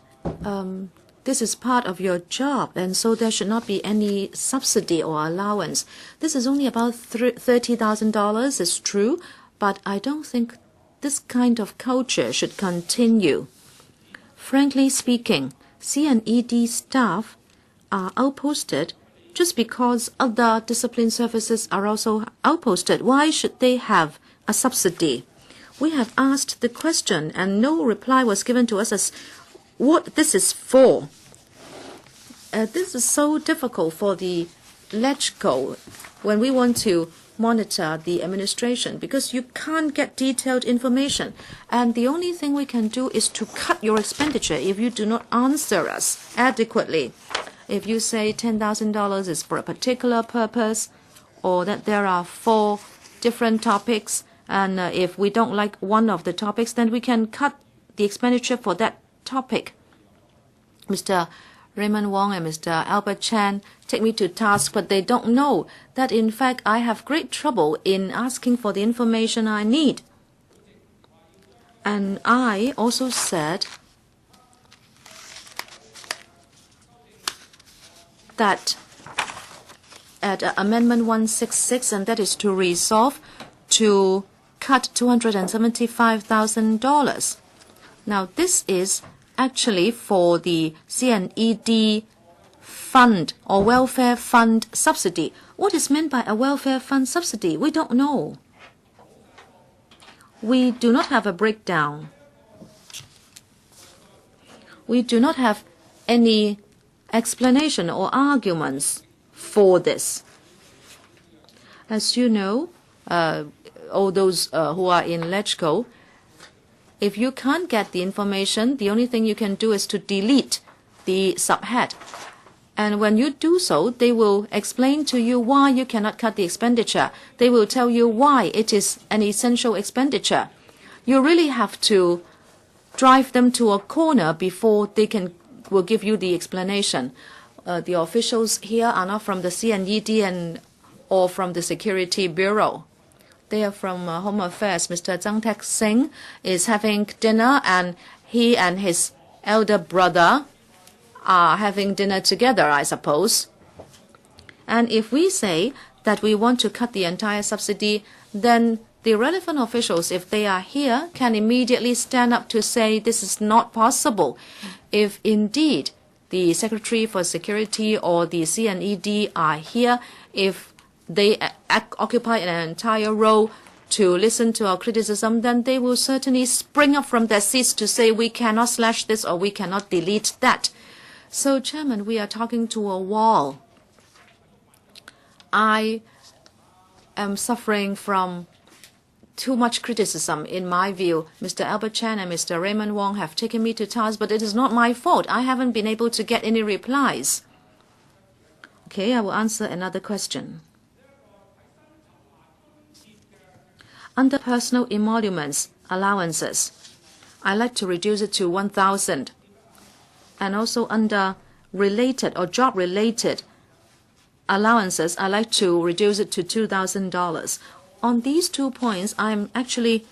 this is part of your job, and so there should not be any subsidy or allowance. This is only about $30,000, it's true, but I don't think this kind of culture should continue. Frankly speaking, C&ED staff are outposted just because other discipline services are also outposted. Why should they have a subsidy? We have asked the question and no reply was given to us as what this is for. This is so difficult for the LegCo when we want to monitor the administration because you can't get detailed information. And the only thing we can do is to cut your expenditure if you do not answer us adequately. If you say $10,000 is for a particular purpose, or that there are 4 different topics, and if we don't like one of the topics, then we can cut the expenditure for that topic. Mr. Raymond Wong and Mr. Albert Chan take me to task, but they don't know that in fact I have great trouble in asking for the information I need. And I also said that at Amendment 166, and that is to resolve to cut $275,000. Now this is actually for the C&ED fund or welfare fund subsidy. What is meant by a welfare fund subsidy? We don't know. We do not have a breakdown. We do not have any explanation or arguments for this. As you know, all those who are in LegCo, if you can't get the information, the only thing you can do is to delete the subhead. And when you do so, they will explain to you why you cannot cut the expenditure. They will tell you why it is an essential expenditure. You really have to drive them to a corner before they will give you the explanation. The officials here are not from the C&ED or from the Security Bureau. They are from Home Affairs. Mr. Zhang Tek-sing is having dinner, and he and his elder brother are having dinner together, I suppose. And if we say that we want to cut the entire subsidy, then the relevant officials, if they are here, can immediately stand up to say this is not possible. If indeed the Secretary for Security or the C&ED are here, if they occupy an entire role to listen to our criticism, then they will certainly spring up from their seats to say we cannot slash this or we cannot delete that. So, Chairman, we are talking to a wall. I am suffering from too much criticism, in my view. Mr. Albert Chan and Mr. Raymond Wong have taken me to task, but it is not my fault. I haven't been able to get any replies. Okay, I will answer another question. Under personal emoluments, allowances, I like to reduce it to 1,000. And also under related or job-related allowances, I like to reduce it to $2,000. On these 2 points, I'm actually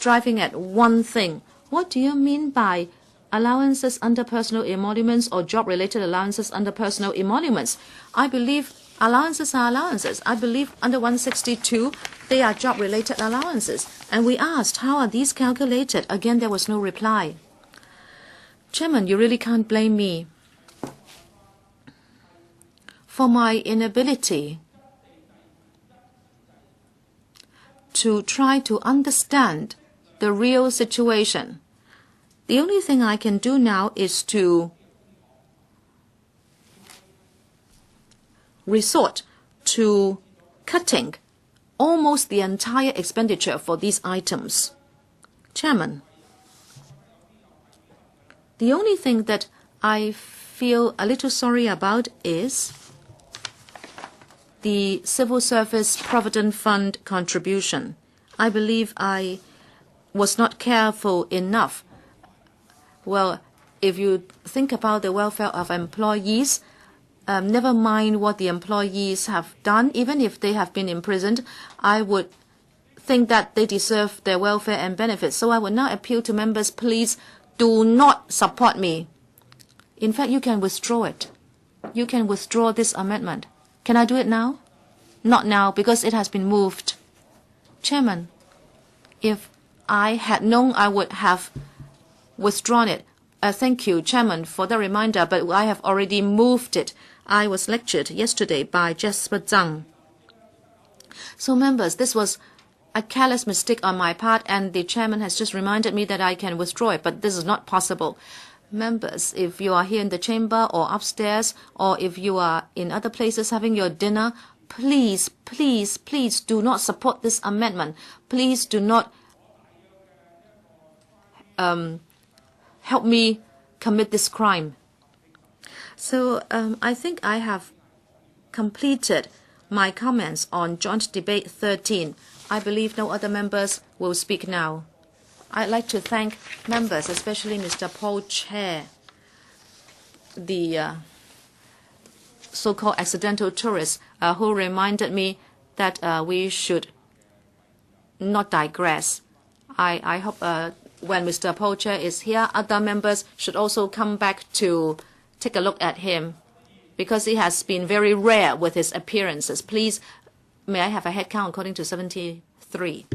driving at one thing. What do you mean by allowances under personal emoluments or job-related allowances under personal emoluments? I believe allowances are allowances. I believe under 162, they are job-related allowances. And we asked, how are these calculated? Again, there was no reply. Chairman, you really can't blame me for my inability to try to understand the real situation. The only thing I can do now is to resort to cutting almost the entire expenditure for these items. Chairman, the only thing that I feel a little sorry about is the Civil Service Provident Fund contribution. I believe I was not careful enough. Well, if you think about the welfare of employees, never mind what the employees have done, even if they have been imprisoned, I would think that they deserve their welfare and benefits. So I would now appeal to members, please do not support me. In fact, you can withdraw it. You can withdraw this amendment. Can I do it now? Not now, because it has been moved. Chairman, if I had known, I would have withdrawn it. Thank you, Chairman, for the reminder, but I have already moved it. I was lectured yesterday by Jasper Zhang. So, members, this was a careless mistake on my part, and the Chairman has just reminded me that I can withdraw it, but this is not possible. Members, if you are here in the chamber or upstairs, or if you are in other places having your dinner, please, please, please do not support this amendment. Please do not help me commit this crime. So I think I have completed my comments on Joint Debate 13. I believe no other members will speak now. I'd like to thank members, especially Mr. Paul Chair, the so-called accidental tourist, who reminded me that we should not digress. I hope when Mr. Paul Chair is here, other members should also come back to take a look at him, because he has been very rare with his appearances. Please, may I have a head count according to 73?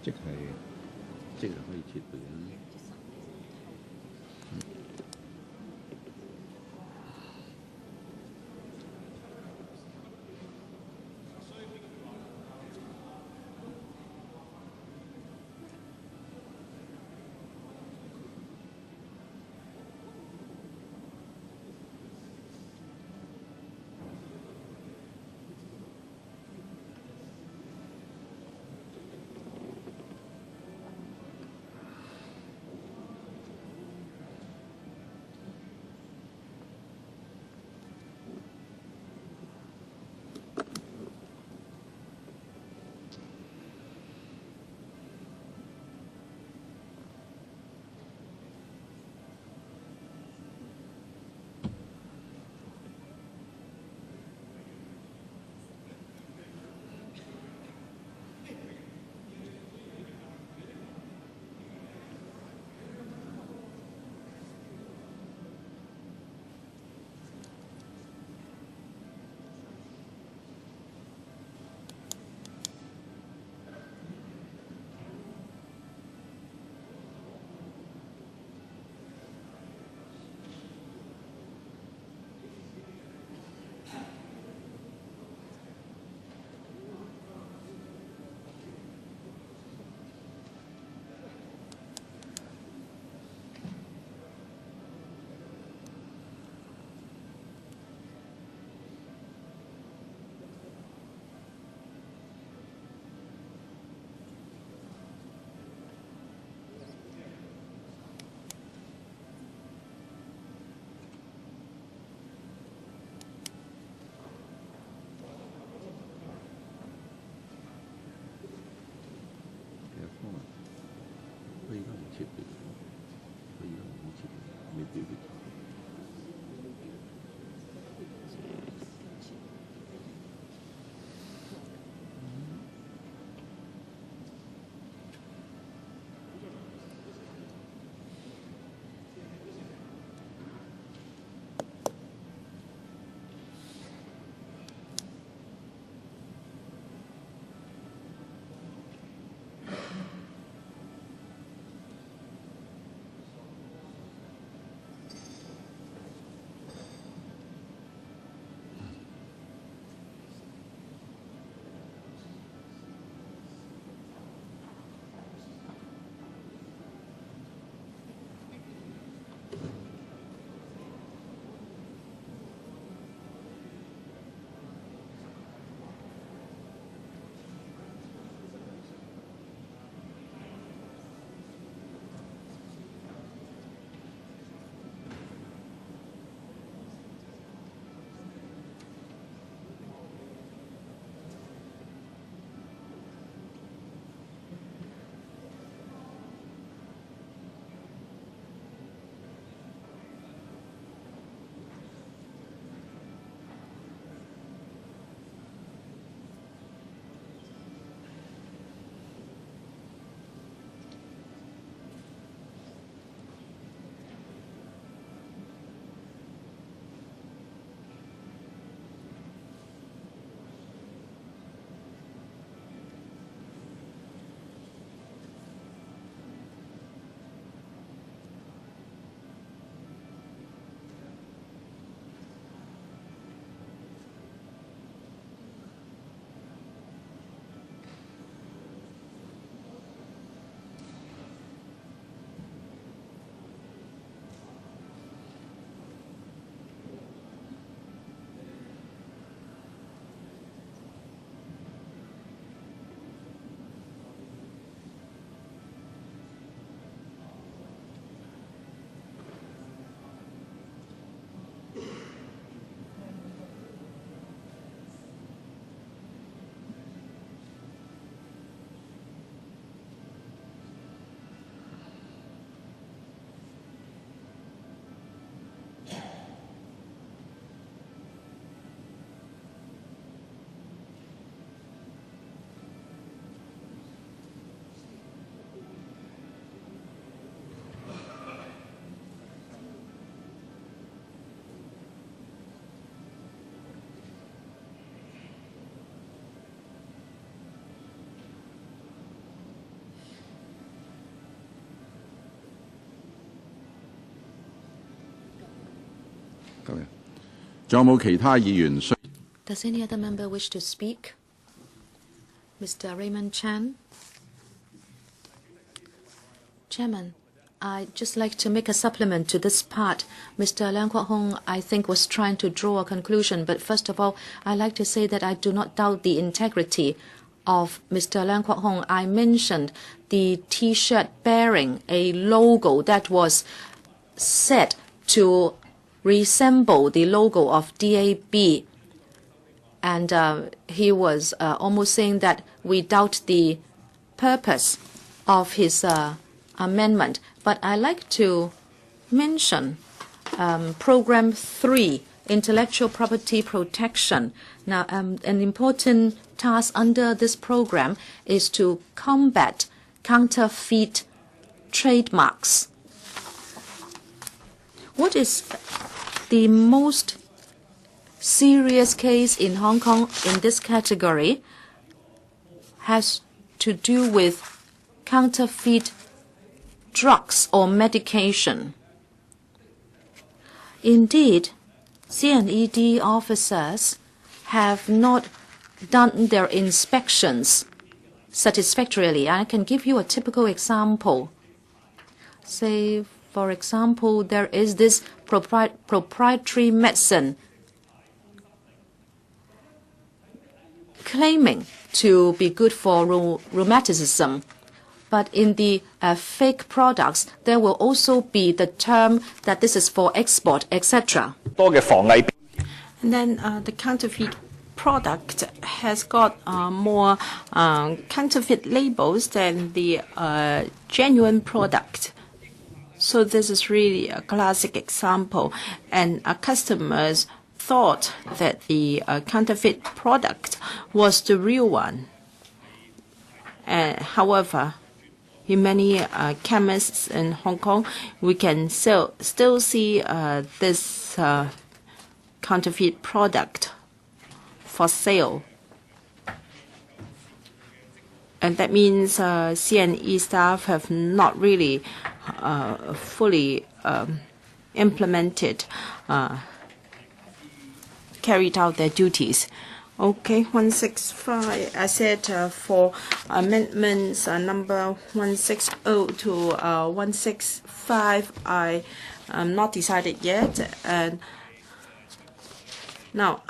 即係可以切斷啦。仲有冇其他議員需？ Does any other member wish to speak? Mr. Raymond Chan. Chairman, I'd just like to make a supplement to this part. Mr. Leung Kwok-hung, I think, was trying to draw a conclusion, but first of all, I'd like to say that I do not doubt the integrity of Mr. Leung Kwok-hung. I mentioned the T-shirt bearing a logo that was said to resemble the logo of DAB. And he was almost saying that we doubt the purpose of his amendment. But I like to mention Program 3, Intellectual Property Protection. Now, an important task under this program is to combat counterfeit trademarks. What is the most serious case in Hong Kong in this category has to do with counterfeit drugs or medication. Indeed, CNED officers have not done their inspections satisfactorily. I can give you a typical example. Say, for example, there is this proprietary medicine claiming to be good for rheumatism. But in the fake products, there will also be the term that this is for export, etc. And then the counterfeit product has got more counterfeit labels than the genuine product. So this is really a classic example. And our customers thought that the counterfeit product was the real one. However, in many chemists in Hong Kong, we can still see this counterfeit product for sale. And that means CNE staff have not really fully implemented, carried out their duties. Okay, 165. I said for amendments number 160 to 165, I am not decided yet. And now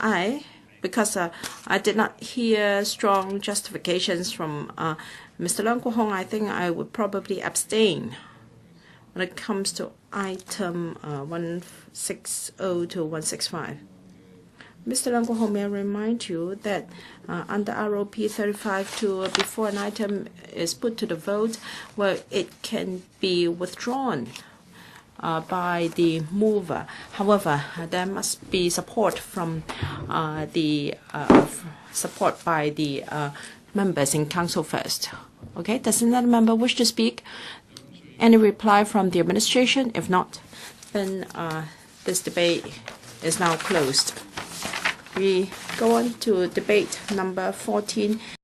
because I did not hear strong justifications from Mr. Leung Kwok-hung, I think I would probably abstain when it comes to item 160 to 165. Mr. Leung Kwok-hung, may I remind you that under ROP 35(2), before an item is put to the vote, well, it can be withdrawn by the mover. However, there must be support from support by the members in council first. Okay, does another member wish to speak? Any reply from the administration? If not, then this debate is now closed. We go on to debate number 14.